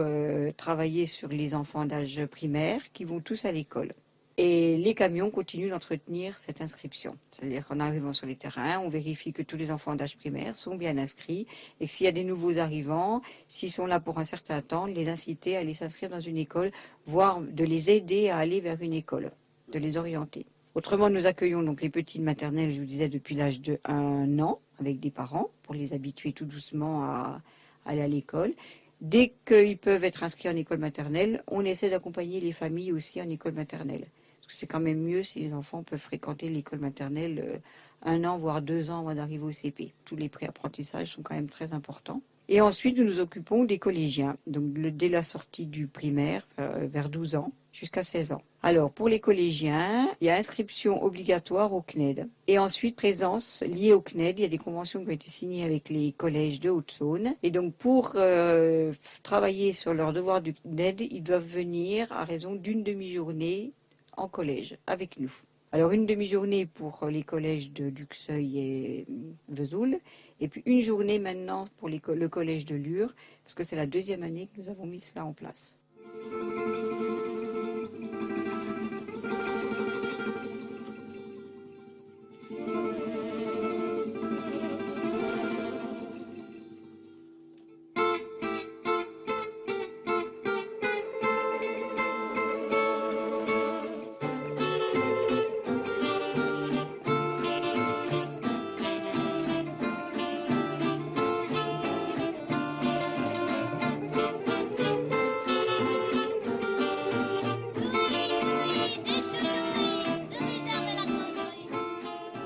travaillé sur les enfants d'âge primaire qui vont tous à l'école. Et les camions continuent d'entretenir cette inscription. C'est-à-dire qu'en arrivant sur les terrains, on vérifie que tous les enfants d'âge primaire sont bien inscrits et que s'il y a des nouveaux arrivants, s'ils sont là pour un certain temps, les inciter à aller s'inscrire dans une école, voire de les aider à aller vers une école, de les orienter. Autrement, nous accueillons donc les petites maternelles, je vous disais, depuis l'âge de 1 an, avec des parents, pour les habituer tout doucement à aller à l'école. Dès qu'ils peuvent être inscrits en école maternelle, on essaie d'accompagner les familles aussi en école maternelle. Parce que c'est quand même mieux si les enfants peuvent fréquenter l'école maternelle 1 an, voire 2 ans avant d'arriver au CP. Tous les pré-apprentissages sont quand même très importants. Et ensuite, nous nous occupons des collégiens, donc dès la sortie du primaire, vers 12 ans, jusqu'à 16 ans. Alors, pour les collégiens, il y a inscription obligatoire au CNED. Et ensuite, présence liée au CNED. Il y a des conventions qui ont été signées avec les collèges de Haute-Saône. Et donc, pour travailler sur leur devoir du CNED, ils doivent venir à raison d'une demi-journée en collège avec nous. Alors, une demi-journée pour les collèges de Luxeuil et Vesoul. Et puis, une journée maintenant pour le collège de Lure, parce que c'est la 2e année que nous avons mis cela en place.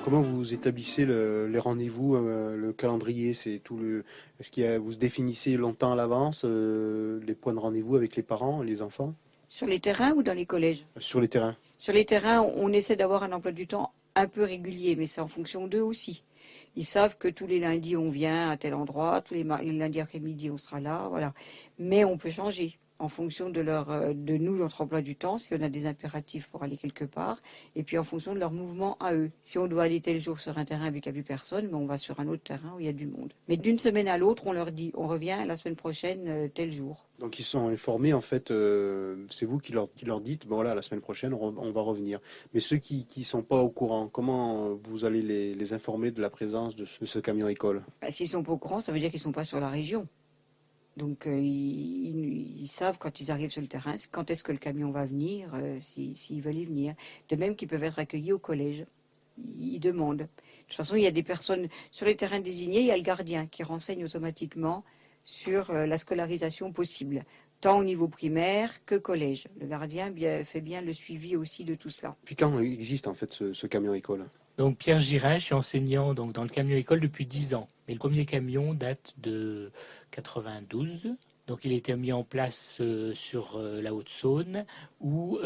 Comment vous établissez les rendez-vous, le calendrier, est-ce qu'il y a, vous définissez longtemps à l'avance les points de rendez-vous avec les parents, les enfants? Sur les terrains ou dans les collèges? Sur les terrains. Sur les terrains, on essaie d'avoir un emploi du temps un peu régulier, mais c'est en fonction d'eux aussi. Ils savent que tous les lundis, on vient à tel endroit, tous les lundis après-midi, on sera là, voilà. Mais on peut changer. en fonction de notre emploi du temps, si on a des impératifs pour aller quelque part, et puis en fonction de leur mouvement à eux. Si on doit aller tel jour sur un terrain avec il n'y a plus personne, on va sur un autre terrain où il y a du monde. Mais d'une semaine à l'autre, on leur dit, on revient la semaine prochaine, tel jour. Donc ils sont informés, en fait, c'est vous qui leur dites, bon voilà, la semaine prochaine, on va revenir. Mais ceux qui sont pas au courant, comment vous allez les informer de la présence de ce camion école? S'ils sont pas au courant, ça veut dire qu'ils sont pas sur la région. Donc ils savent quand ils arrivent sur le terrain, quand est-ce que le camion va venir, s'ils veulent y venir. De même qu'ils peuvent être accueillis au collège. Ils demandent. De toute façon, il y a des personnes sur les terrains désignés, il y a le gardien qui renseigne automatiquement sur la scolarisation possible, tant au niveau primaire que collège. Le gardien fait bien le suivi aussi de tout cela. Puis quand existe en fait ce camion école? Donc Pierre Girin, je suis enseignant donc, dans le camion école depuis 10 ans. Mais le premier camion date de 92. Donc il a été mis en place sur la Haute-Saône où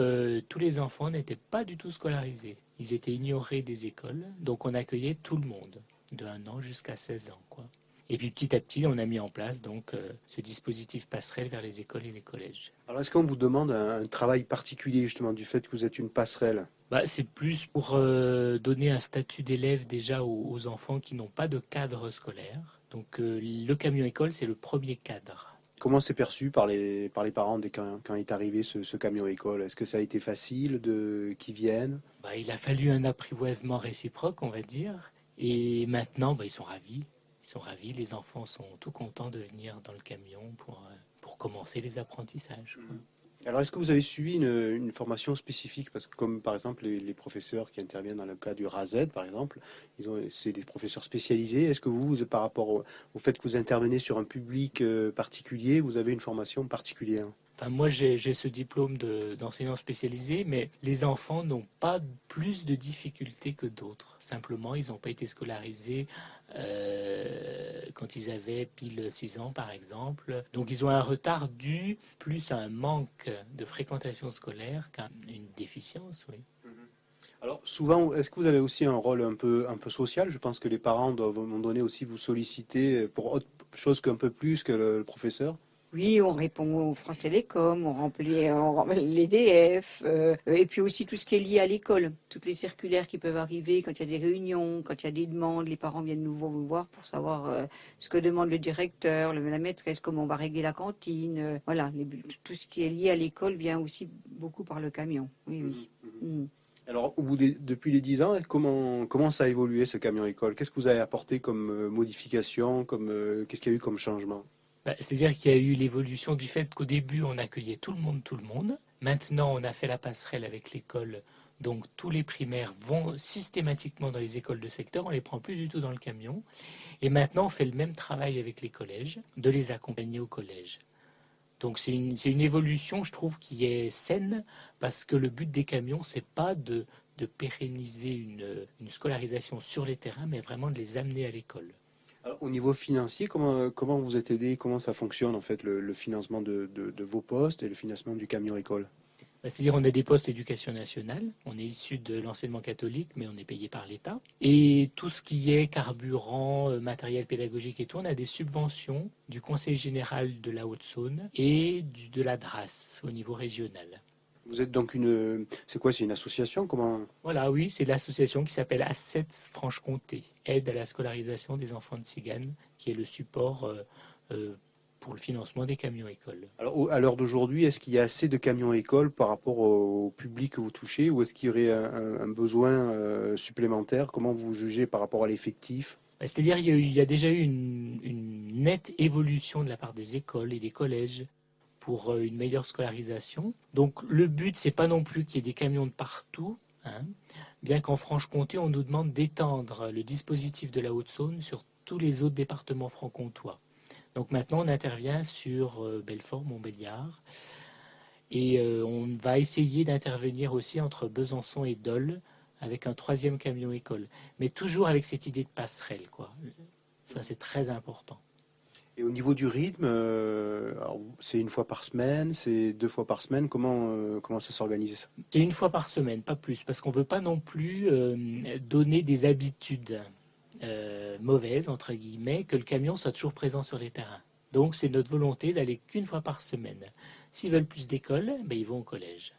tous les enfants n'étaient pas du tout scolarisés. Ils étaient ignorés des écoles. Donc on accueillait tout le monde, de 1 an jusqu'à 16 ans, quoi. Et puis petit à petit, on a mis en place donc ce dispositif passerelle vers les écoles et les collèges. Alors est-ce qu'on vous demande un travail particulier justement du fait que vous êtes une passerelle? C'est plus pour donner un statut d'élève déjà aux enfants qui n'ont pas de cadre scolaire. Donc le camion école, c'est le premier cadre. Comment c'est perçu par les parents quand est arrivé ce camion école? Est-ce que ça a été facile qu'ils viennent? Il a fallu un apprivoisement réciproque, on va dire. Et maintenant, ils sont ravis. Ils sont ravis, les enfants sont tout contents de venir dans le camion pour commencer les apprentissages. Alors, est-ce que vous avez suivi une formation spécifique? Parce que comme par exemple les professeurs qui interviennent dans le cas du RASED, par exemple, c'est des professeurs spécialisés. Est-ce que vous par rapport au fait que vous intervenez sur un public particulier, vous avez une formation particulière? Moi, j'ai ce diplôme d'enseignant spécialisé, mais les enfants n'ont pas plus de difficultés que d'autres. Simplement, ils n'ont pas été scolarisés quand ils avaient pile 6 ans, par exemple. Donc, ils ont un retard dû plus à un manque de fréquentation scolaire qu'à une déficience, oui. Alors, souvent, est-ce que vous avez aussi un rôle un peu social? Je pense que les parents doivent à un moment donné aussi vous solliciter pour autre chose qu'un peu plus que le professeur. Oui, on répond au France Télécom, on remplit l'EDF, et puis aussi tout ce qui est lié à l'école. Toutes les circulaires qui peuvent arriver quand il y a des réunions, quand il y a des demandes, les parents viennent nous voir pour savoir ce que demande le directeur, la maîtresse, comment on va régler la cantine. Voilà, tout ce qui est lié à l'école vient aussi beaucoup par le camion. Oui, oui. Mmh. Alors, depuis les 10 ans, comment ça a évolué ce camion école? Qu'est-ce que vous avez apporté comme modification, qu'est-ce qu'il y a eu comme changement? C'est-à-dire qu'il y a eu l'évolution du fait qu'au début, on accueillait tout le monde. Maintenant, on a fait la passerelle avec l'école. Donc, tous les primaires vont systématiquement dans les écoles de secteur. On ne les prend plus du tout dans le camion. Et maintenant, on fait le même travail avec les collèges, de les accompagner au collège. Donc, c'est une évolution, je trouve, qui est saine, parce que le but des camions, c'est pas de pérenniser une scolarisation sur les terrains, mais vraiment de les amener à l'école. Alors, au niveau financier, comment vous êtes aidé? Comment ça fonctionne en fait le financement de vos postes et le financement du camion école? C'est-à-dire on a des postes éducation nationale, on est issu de l'enseignement catholique, mais on est payé par l'État. Et tout ce qui est carburant, matériel pédagogique et tout, on a des subventions du Conseil général de la Haute-Saône et de la DRAS au niveau régional. Vous êtes donc c'est une association? Voilà, oui, c'est l'association qui s'appelle Assets Franche-Comté, aide à la scolarisation des enfants de Tsigane, qui est le support pour le financement des camions écoles. Alors, à l'heure d'aujourd'hui, est-ce qu'il y a assez de camions écoles par rapport au public que vous touchez, ou est-ce qu'il y aurait un besoin supplémentaire? Comment vous jugez par rapport à l'effectif? C'est-à-dire qu'il y a déjà eu une nette évolution de la part des écoles et des collèges pour une meilleure scolarisation. Donc le but, c'est pas non plus qu'il y ait des camions de partout, bien qu'en Franche-Comté, on nous demande d'étendre le dispositif de la Haute-Saône sur tous les autres départements franc-comtois. Donc maintenant, on intervient sur Belfort, Montbéliard, et on va essayer d'intervenir aussi entre Besançon et Dole avec un 3e camion école, mais toujours avec cette idée de passerelle, quoi. Ça, c'est très important. Et au niveau du rythme, c'est 1 fois par semaine, c'est 2 fois par semaine, comment ça s'organise? C'est 1 fois par semaine, pas plus, parce qu'on ne veut pas non plus donner des habitudes mauvaises, entre guillemets, que le camion soit toujours présent sur les terrains. Donc c'est notre volonté d'aller qu'1 fois par semaine. S'ils veulent plus d'école, ils vont au collège.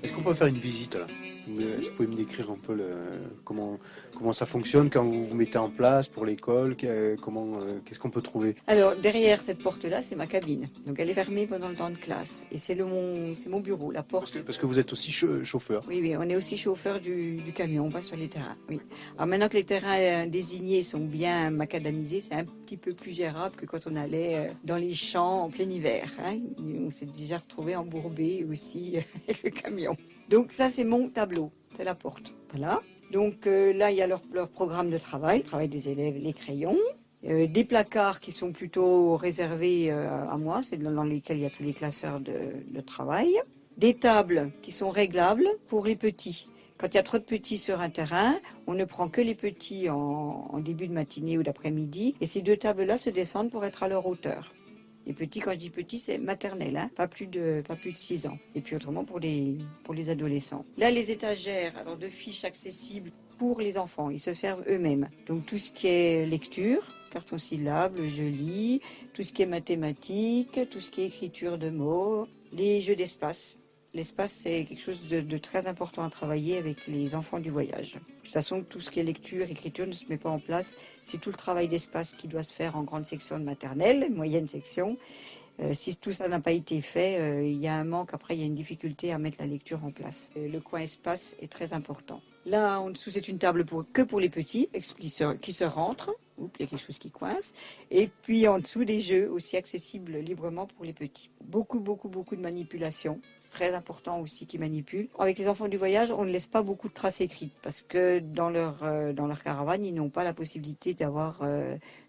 Est-ce qu'on peut faire une visite là? Est-ce que vous pouvez me décrire un peu comment ça fonctionne quand vous vous mettez en place pour l'école? Qu'est-ce qu'on peut trouver? Alors, derrière cette porte-là, c'est ma cabine. Donc, elle est fermée pendant le temps de classe. Et c'est mon bureau, la porte. Parce que vous êtes aussi chauffeur. Oui, on est aussi chauffeur du camion, on va sur les terrains, oui. Alors maintenant que les terrains désignés sont bien macadamisés, c'est un petit peu plus gérable que quand on allait dans les champs en plein hiver. Hein. On s'est déjà retrouvé embourbé aussi avec le camion. Donc ça, c'est mon tableau, c'est la porte. Voilà. Donc là, il y a leur programme de travail, le travail des élèves, les crayons. Des placards qui sont plutôt réservés à moi, c'est dans lesquels il y a tous les classeurs de travail. Des tables qui sont réglables pour les petits. Quand il y a trop de petits sur un terrain, on ne prend que les petits en début de matinée ou d'après-midi. Et ces deux tables-là se descendent pour être à leur hauteur. Les petits, quand je dis petits, c'est maternel, hein, pas plus de 6 ans. Et puis autrement pour les adolescents. Là, les étagères, alors de fiches accessibles pour les enfants, ils se servent eux-mêmes. Donc tout ce qui est lecture, carton syllabe, je lis, tout ce qui est mathématiques, tout ce qui est écriture de mots, les jeux d'espace. L'espace, c'est quelque chose de très important à travailler avec les enfants du voyage. De toute façon, tout ce qui est lecture, écriture ne se met pas en place. C'est tout le travail d'espace qui doit se faire en grande section de maternelle, moyenne section. Si tout ça n'a pas été fait, il y a un manque. Après, il y a une difficulté à mettre la lecture en place. Le coin espace est très important. Là, en dessous, c'est une table que pour les petits, qui se rentrent. Oups, il y a quelque chose qui coince. Et puis en dessous, des jeux aussi accessibles librement pour les petits. Beaucoup de manipulation. Très important aussi qui manipulent. Avec les enfants du voyage, on ne laisse pas beaucoup de traces écrites parce que dans leur caravane, ils n'ont pas la possibilité d'avoir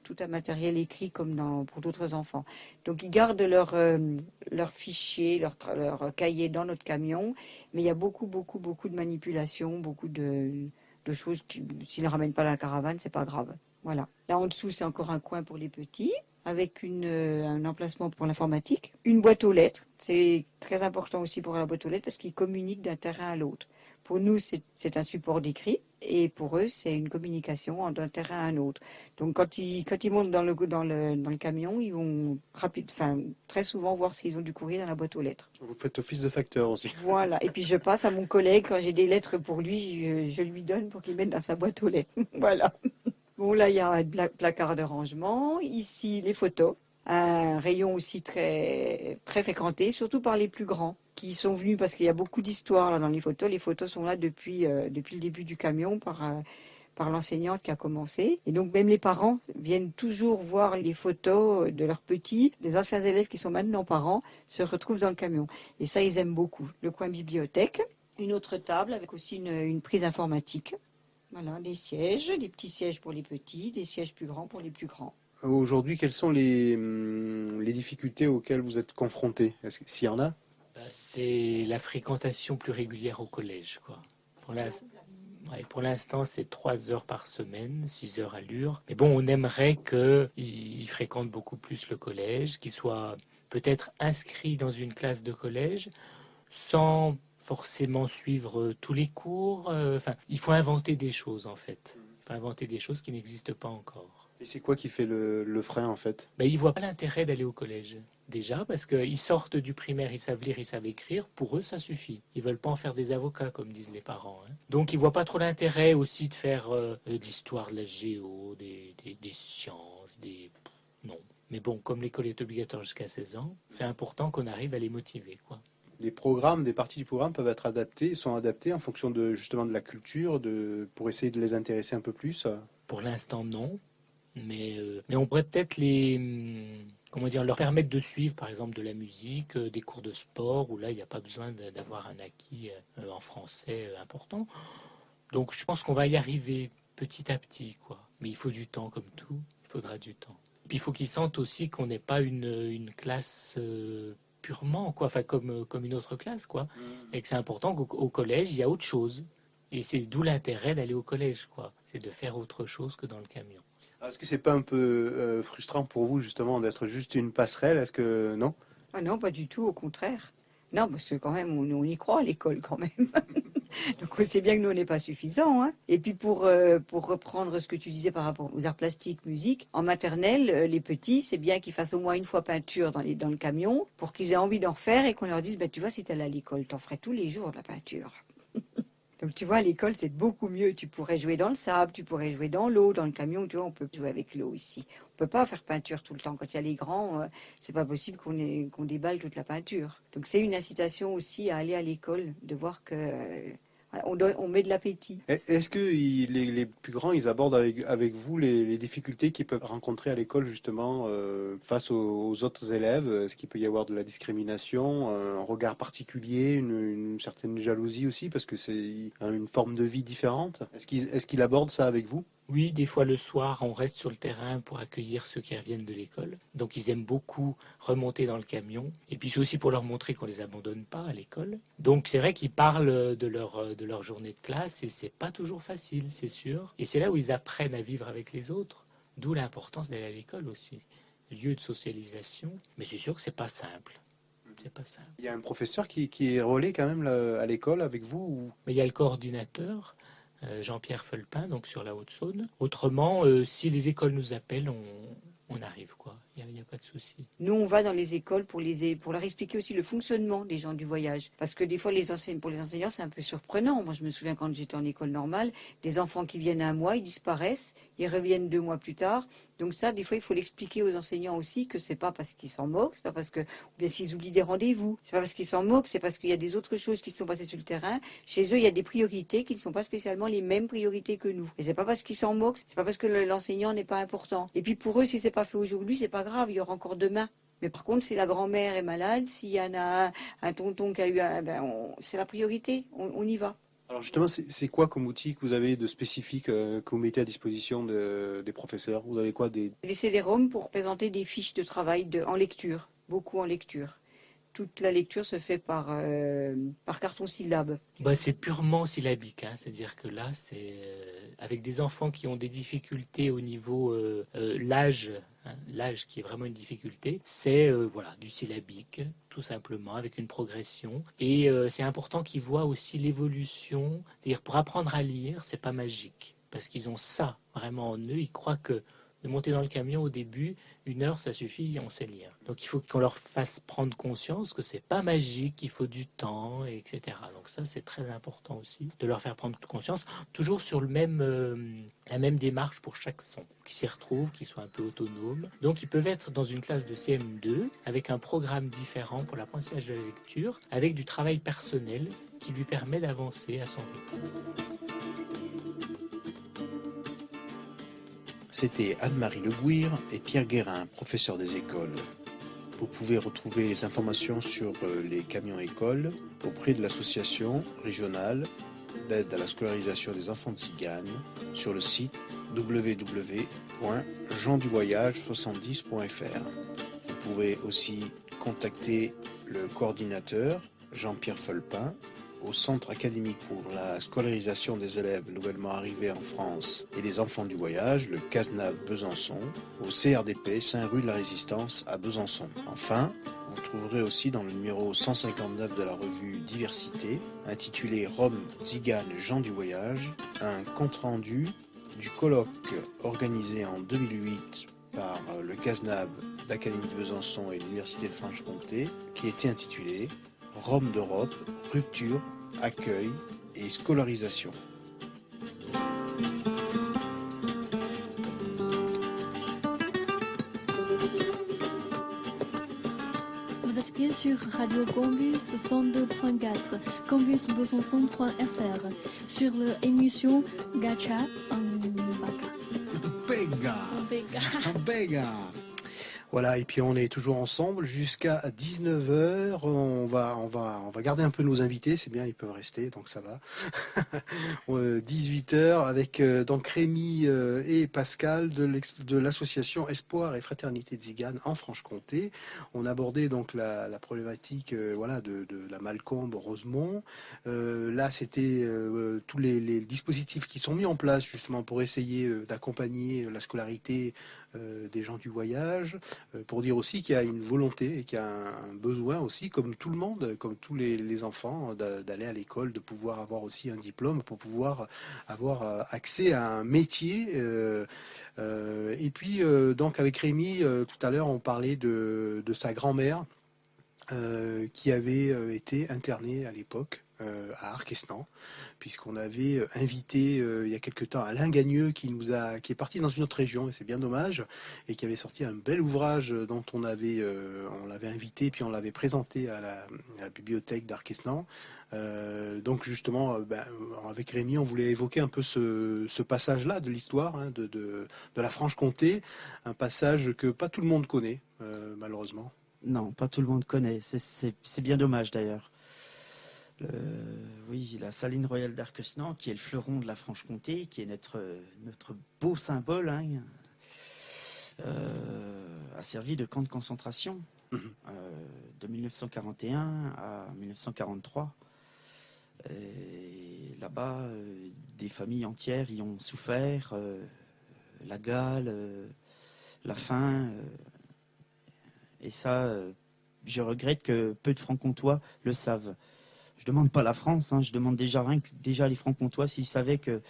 tout un matériel écrit comme pour d'autres enfants. Donc ils gardent leurs fichiers, leur cahier dans notre camion, mais il y a beaucoup de manipulations, beaucoup de choses qui, s'ils ne ramènent pas la caravane, c'est pas grave. Voilà. Là en dessous, c'est encore un coin pour les petits, avec un emplacement pour l'informatique. Une boîte aux lettres, c'est très important aussi pour la boîte aux lettres parce qu'ils communiquent d'un terrain à l'autre. Pour nous, c'est un support d'écrit et pour eux, c'est une communication d'un terrain à un autre. Donc quand ils montent dans le camion, ils vont très souvent voir s'ils ont du courrier dans la boîte aux lettres. Vous faites office de facteur aussi. Voilà. Et puis je passe à mon collègue quand j'ai des lettres pour lui, je lui donne pour qu'il mette dans sa boîte aux lettres. Voilà. Bon, là, il y a un placard de rangement. Ici, les photos. Un rayon aussi très, très fréquenté, surtout par les plus grands, qui sont venus parce qu'il y a beaucoup d'histoires là dans les photos. Les photos sont là depuis le début du camion par l'enseignante qui a commencé. Et donc, même les parents viennent toujours voir les photos de leurs petits. Des anciens élèves qui sont maintenant parents se retrouvent dans le camion. Et ça, ils aiment beaucoup. Le coin bibliothèque. Une autre table avec aussi une prise informatique. Voilà, des sièges, des petits sièges pour les petits, des sièges plus grands pour les plus grands. Aujourd'hui, quelles sont les difficultés auxquelles vous êtes confrontés? S'il y en a? C'est la fréquentation plus régulière au collège, quoi. Pour l'instant, c'est 3 heures par semaine, 6 heures à l'heure. Mais bon, on aimerait qu'ils fréquentent beaucoup plus le collège, qu'ils soient peut-être inscrits dans une classe de collège sans forcément suivre tous les cours. Il faut inventer des choses, en fait. Il faut inventer des choses qui n'existent pas encore. Et c'est quoi qui fait le frein, en fait? Ils ne voient pas l'intérêt d'aller au collège. Déjà, parce qu'ils sortent du primaire, ils savent lire, ils savent écrire. Pour eux, ça suffit. Ils ne veulent pas en faire des avocats, comme disent les parents. Hein. Donc, ils ne voient pas trop l'intérêt aussi de faire de l'histoire, de la géo, des sciences, Non. Mais bon, comme l'école est obligatoire jusqu'à 16 ans, c'est important qu'on arrive à les motiver, quoi. Des parties du programme peuvent être sont adaptées en fonction justement de la culture, pour essayer de les intéresser un peu plus. Pour l'instant, non. Mais on pourrait peut-être leur permettre de suivre, par exemple, de la musique, des cours de sport, où là, il n'y a pas besoin d'avoir un acquis en français important. Donc, je pense qu'on va y arriver petit à petit, quoi. Mais il faut du temps, comme tout. Il faudra du temps. Puis, il faut qu'ils sentent aussi qu'on n'est pas une classe purement, quoi, enfin comme une autre classe, quoi. Et que c'est important qu'au collège, il y a autre chose. Et c'est d'où l'intérêt d'aller au collège, quoi. C'est de faire autre chose que dans le camion. Est-ce que c'est pas un peu frustrant pour vous justement d'être juste une passerelle? Est-ce que non? Ah non, pas du tout, au contraire. Non, parce que quand même, on y croit à l'école quand même. Donc on sait bien que nous, on n'est pas suffisant. Hein. Et puis pour reprendre ce que tu disais par rapport aux arts plastiques, musique, en maternelle, les petits, c'est bien qu'ils fassent au moins une fois peinture dans le camion pour qu'ils aient envie d'en refaire et qu'on leur dise, tu vois, si tu allais à l'école, t'en ferais tous les jours de la peinture. Donc tu vois, à l'école, c'est beaucoup mieux. Tu pourrais jouer dans le sable, tu pourrais jouer dans l'eau, dans le camion. Tu vois, on peut jouer avec l'eau ici. On peut pas faire peinture tout le temps. Quand il y a les grands, c'est pas possible qu'on déballe toute la peinture. Donc c'est une incitation aussi à aller à l'école, de voir que on met de l'appétit. Est-ce que les plus grands, ils abordent avec vous les difficultés qu'ils peuvent rencontrer à l'école justement face aux autres élèves? Est-ce qu'il peut y avoir de la discrimination, un regard particulier, une certaine jalousie aussi, parce que c'est une forme de vie différente? Est-ce qu'il aborde ça avec vous? Oui, des fois le soir, on reste sur le terrain pour accueillir ceux qui reviennent de l'école. Donc ils aiment beaucoup remonter dans le camion. Et puis c'est aussi pour leur montrer qu'on les abandonne pas à l'école. Donc c'est vrai qu'ils parlent de leur journée de classe et c'est pas toujours facile, c'est sûr. Et c'est là où ils apprennent à vivre avec les autres. D'où l'importance d'aller à l'école aussi. Lieu de socialisation. Mais c'est sûr que c'est pas simple. C'est pas simple. Il y a un professeur qui est relais quand même là, à l'école avec vous ou... Mais il y a le coordinateur. Jean-Pierre Felpin, donc sur la Haute-Saône. Autrement, si les écoles nous appellent, on arrive, quoi. Il n'y a pas de souci. Nous, on va dans les écoles pour leur expliquer aussi le fonctionnement des gens du voyage. Parce que des fois, pour les enseignants, c'est un peu surprenant. Moi, je me souviens quand j'étais en école normale, des enfants qui viennent un mois, ils disparaissent, ils reviennent 2 mois plus tard. Donc ça, des fois, il faut l'expliquer aux enseignants aussi que c'est pas parce qu'ils s'en moquent, c'est pas parce que, ou bien s'ils oublient des rendez-vous, c'est pas parce qu'ils s'en moquent, c'est parce qu'il y a des autres choses qui se sont passées sur le terrain. Chez eux, il y a des priorités qui ne sont pas spécialement les mêmes priorités que nous. Et c'est pas parce qu'ils s'en moquent, c'est pas parce que l'enseignant n'est pas important. Et puis pour eux, si c'est pas fait aujourd'hui, c'est pas grave, il y aura encore demain. Mais par contre, si la grand-mère est malade, s'il y en a un tonton qui a eu c'est la priorité, on y va. Alors justement, c'est quoi comme outil que vous avez de spécifique que vous mettez à disposition des professeurs? Vous avez quoi Les CD-ROM pour présenter des fiches de travail en lecture, beaucoup en lecture. Toute la lecture se fait par carton syllabe. C'est purement syllabique, hein. C'est-à-dire que là, c'est avec des enfants qui ont des difficultés au niveau l'âge, hein, l'âge qui est vraiment une difficulté, c'est du syllabique, tout simplement, avec une progression. Et c'est important qu'ils voient aussi l'évolution. C'est-à-dire pour apprendre à lire, c'est pas magique, parce qu'ils ont ça vraiment en eux. Ils croient que de monter dans le camion au début, 1 heure, ça suffit, on sait lire. Donc il faut qu'on leur fasse prendre conscience que c'est pas magique, qu'il faut du temps, etc. Donc ça, c'est très important aussi, de leur faire prendre conscience, toujours sur la même démarche pour chaque son, qu'ils s'y retrouvent, qu'ils soient un peu autonomes. Donc ils peuvent être dans une classe de CM2, avec un programme différent pour l'apprentissage de la lecture, avec du travail personnel qui lui permet d'avancer à son rythme. C'était Anne-Marie Le Gouir et Pierre Guérin, professeurs des écoles. Vous pouvez retrouver les informations sur les camions écoles auprès de l'association régionale d'aide à la scolarisation des enfants de Tziganes sur le site www.jeanduvoyage70.fr. Vous pouvez aussi contacter le coordinateur Jean-Pierre Felpin au Centre académique pour la scolarisation des élèves nouvellement arrivés en France et des enfants du voyage, le CASNAV Besançon, au CRDP Saint-Rue de la Résistance à Besançon. Enfin, vous trouverez aussi dans le numéro 159 de la revue Diversité, intitulé Rome, Tziganes, gens du voyage, un compte-rendu du colloque organisé en 2008 par le CASNAV d'Académie de Besançon et l'Université de Franche-Comté, qui était intitulé Rome d'Europe, rupture, accueil et scolarisation. Vous êtes bien sur Radio Campus 102.4, campusbesançon.fr, sur l'émission Gacha en Baka. Pega. Voilà, et puis on est toujours ensemble jusqu'à 19h. On va garder un peu nos invités, c'est bien, ils peuvent rester, donc ça va. 18h avec donc Rémi et Pascal de l'association Espoir et Fraternité Tzigane en Franche-Comté. On abordait donc la problématique voilà de la Malcombe Rosemont. Là, c'était tous les dispositifs qui sont mis en place justement pour essayer d'accompagner la scolarité des gens du voyage, pour dire aussi qu'il y a une volonté et qu'il y a un besoin aussi, comme tout le monde, comme tous les enfants, d'aller à l'école, de pouvoir avoir aussi un diplôme, pour pouvoir avoir accès à un métier. Et puis, donc avec Rémi, tout à l'heure, on parlait de sa grand-mère qui avait été internée à l'époque à Arquesnan, puisqu'on avait invité il y a quelque temps Alain Gagneux qui est parti dans une autre région, et c'est bien dommage, et qui avait sorti un bel ouvrage dont on l'avait invité, puis on l'avait présenté à la bibliothèque d'Arquesnan. Donc justement, avec Rémi, on voulait évoquer un peu ce passage-là de l'histoire de la Franche-Comté, un passage que pas tout le monde connaît, malheureusement. Non, pas tout le monde connaît. C'est bien dommage d'ailleurs. Oui, la saline royale d'Arquesnan, qui est le fleuron de la Franche-Comté, qui est notre beau symbole, a servi de camp de concentration de 1941 à 1943. Et là-bas, des familles entières y ont souffert, la gale, la faim. Et ça, je regrette que peu de Francs-Comtois le savent. Je demande pas la France, je demande déjà les Francs-Comtois s'ils savaient que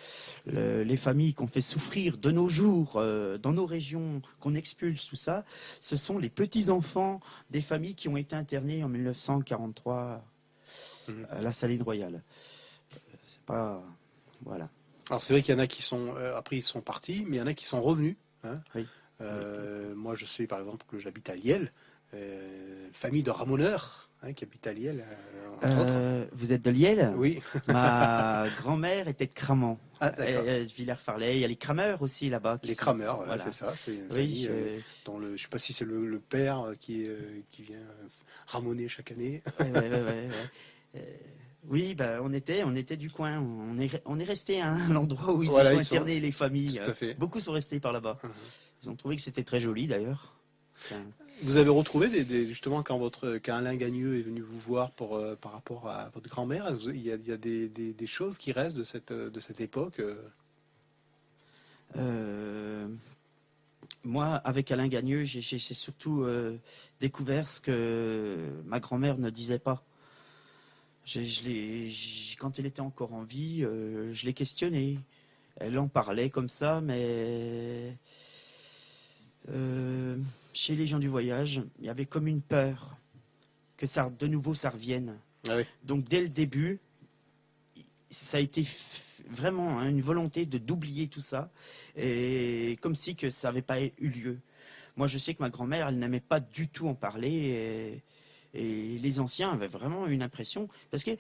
les familles qu'on fait souffrir de nos jours, dans nos régions, qu'on expulse, tout ça, ce sont les petits-enfants des familles qui ont été internées en 1943 à la Saline Royale. C'est pas... Voilà. Alors c'est vrai qu'il y en a qui sont... après ils sont partis, mais il y en a qui sont revenus. Oui. Moi je sais par exemple que j'habite à Liel, famille de ramoneurs qui habite à Liel, entre autres. Vous êtes de Liel? Oui. Ma grand-mère était de Cramant. Ah, d'accord. Villers-Farlay. Il y a les Crameurs aussi là-bas. Les Crameurs, voilà. C'est ça. C'est une famille dont je ne sais pas si c'est le père qui vient ramoner chaque année. Oui, on était du coin. On est resté à l'endroit où ils ont interné les familles. Tout à fait. Beaucoup sont restés par là-bas. Ils ont trouvé que c'était très joli d'ailleurs. Vous avez retrouvé justement quand Alain Gagneux est venu vous voir par rapport à votre grand-mère, il y a des choses qui restent de cette époque. Moi, avec Alain Gagneux, j'ai surtout découvert ce que ma grand-mère ne disait pas. Quand elle était encore en vie, je l'ai questionnée. Elle en parlait comme ça, mais chez les gens du voyage, il y avait comme une peur que de nouveau ça revienne. Ah oui. Donc dès le début, ça a été vraiment une volonté d'oublier tout ça, et comme si que ça n'avait pas eu lieu. Moi, je sais que ma grand-mère, elle n'aimait pas du tout en parler, et les anciens avaient vraiment une impression, parce que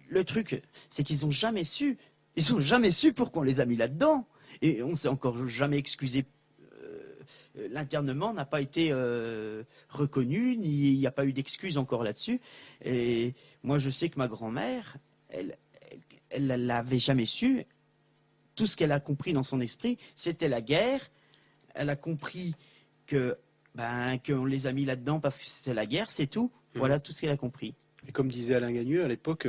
le truc, c'est qu'ils n'ont jamais su pourquoi on les a mis là-dedans, et on s'est encore jamais excusé. L'internement n'a pas été reconnu, il n'y a pas eu d'excuse encore là-dessus. Et moi, je sais que ma grand-mère, elle l'avait jamais su. Tout ce qu'elle a compris dans son esprit, c'était la guerre. Elle a compris qu'on les a mis là-dedans parce que c'était la guerre, c'est tout. Voilà tout ce qu'elle a compris. Et comme disait Alain Gagneux, à l'époque,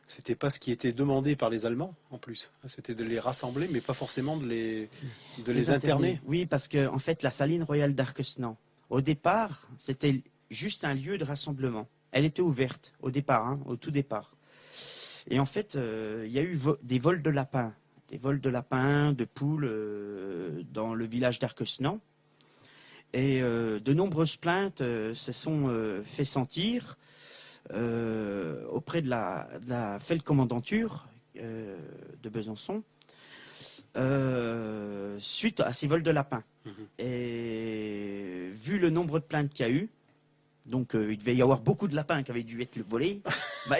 c'était pas ce qui était demandé par les Allemands, en plus. C'était de les rassembler, mais pas forcément de les interner. Oui, parce que en fait, la saline royale d'Arquesnan, au départ, c'était juste un lieu de rassemblement. Elle était ouverte au départ, au tout départ. Et en fait, il y a eu des vols de lapins, de poules dans le village d'Arquesnan. Et de nombreuses plaintes se sont fait sentir auprès de la feldkommandantur de Besançon suite à ces vols de lapins. Et vu le nombre de plaintes qu'il y a eu, donc il devait y avoir beaucoup de lapins qui avaient dû être volés,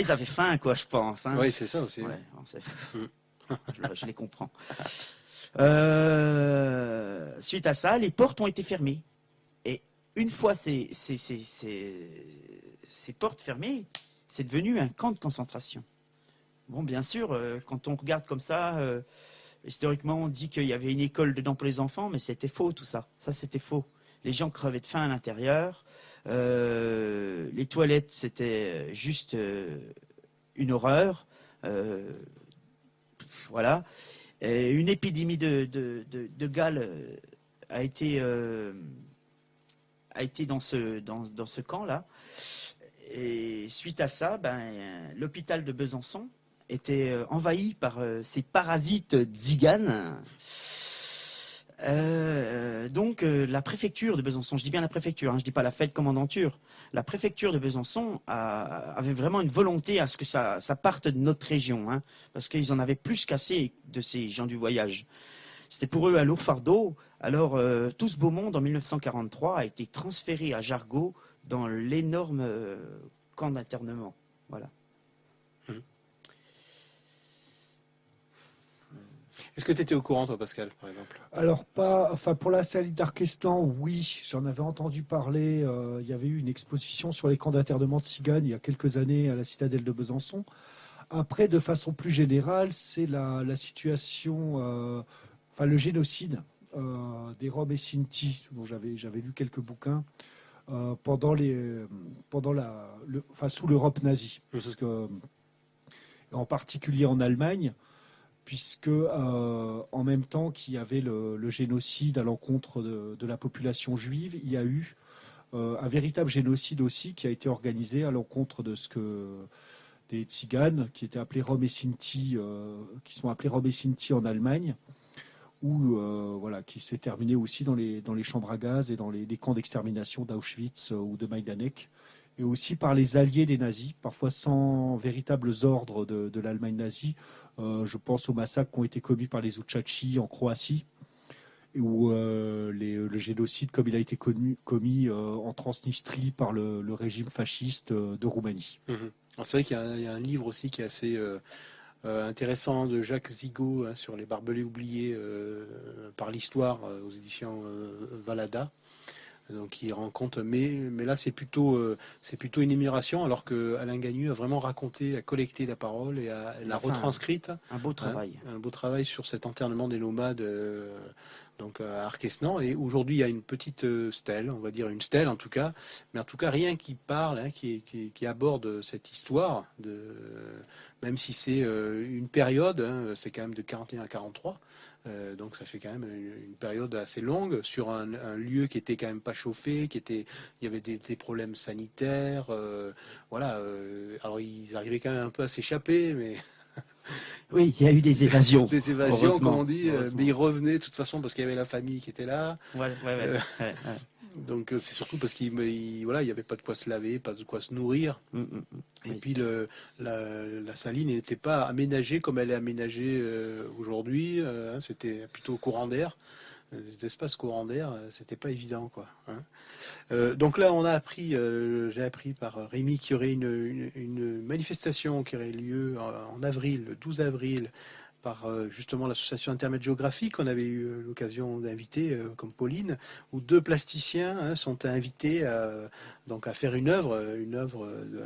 ils avaient faim, quoi, je pense. Oui, c'est ça aussi. Ouais, je les comprends. Suite à ça, les portes ont été fermées. une fois ces portes fermées, c'est devenu un camp de concentration. Bon, bien sûr, quand on regarde comme ça, historiquement, on dit qu'il y avait une école dedans pour les enfants, mais c'était faux tout ça. Ça, c'était faux. Les gens crevaient de faim à l'intérieur. Les toilettes, c'était juste une horreur. Voilà. Et une épidémie de Galles a été dans ce camp-là. Et suite à ça, l'hôpital de Besançon était envahi par ces parasites tziganes. Donc la préfecture de Besançon, je dis bien la préfecture, je ne dis pas la fête commandanture, la préfecture de Besançon avait vraiment une volonté à ce que ça parte de notre région, parce qu'ils en avaient plus qu'assez de ces gens du voyage. C'était pour eux un lourd fardeau. Alors tout ce beau monde en 1943 a été transféré à Jargeau dans l'énorme camp d'internement. Voilà. Est-ce que tu étais au courant, toi, Pascal, par exemple? Alors, pour la saline d'Arquestan, oui, j'en avais entendu parler. Il y avait eu une exposition sur les camps d'internement de Tziganes il y a quelques années à la citadelle de Besançon. Après, de façon plus générale, c'est la situation, le génocide des Roms et Sinti, dont j'avais lu quelques bouquins, sous l'Europe nazie. Parce que, en particulier en Allemagne, puisque en même temps qu'il y avait le génocide à l'encontre de la population juive, il y a eu un véritable génocide aussi qui a été organisé à l'encontre des Tziganes, qui étaient appelés Roms et Sinti, qui sont appelés Roms et Sinti en Allemagne, qui s'est terminé aussi dans les chambres à gaz et dans les camps d'extermination d'Auschwitz ou de Majdanek, et aussi par les alliés des nazis, parfois sans véritables ordres de l'Allemagne nazie. Je pense aux massacres qui ont été commis par les Uchachi en Croatie, ou le génocide comme il a été commis en Transnistrie par le régime fasciste de Roumanie. C'est vrai qu'il y a un livre aussi qui est assez intéressant de Jacques Zigo sur les barbelés oubliés par l'histoire aux éditions Valada. Donc il rend compte, mais là c'est plutôt une émigration, alors que Alain Gagneux a vraiment raconté, a collecté la parole et l'a retranscrite. Un beau travail. Un beau travail sur cet enterrement des nomades donc à Arquesnan. Et aujourd'hui il y a une petite stèle, on va dire une stèle en tout cas, mais en tout cas rien qui parle, qui aborde cette histoire même si c'est une période, c'est quand même de 41 à 43. Donc ça fait quand même une période assez longue sur un lieu qui était quand même pas chauffé, il y avait des problèmes sanitaires, alors ils arrivaient quand même un peu à s'échapper, mais oui, il y a eu des évasions. Des évasions, comme on dit, mais ils revenaient de toute façon parce qu'il y avait la famille qui était là. Ouais. Donc c'est surtout parce qu'il y avait pas de quoi se laver, pas de quoi se nourrir. Et puis la saline n'était pas aménagée comme elle est aménagée aujourd'hui. C'était plutôt courant d'air. Les espaces courants d'air, c'était pas évident, quoi. Donc là, j'ai appris par Rémi qu'il y aurait une manifestation qui aurait lieu en avril, le 12 avril, par justement l'association Intermède Géographique qu'on avait eu l'occasion d'inviter, comme Pauline, où 2 plasticiens sont invités à faire une œuvre.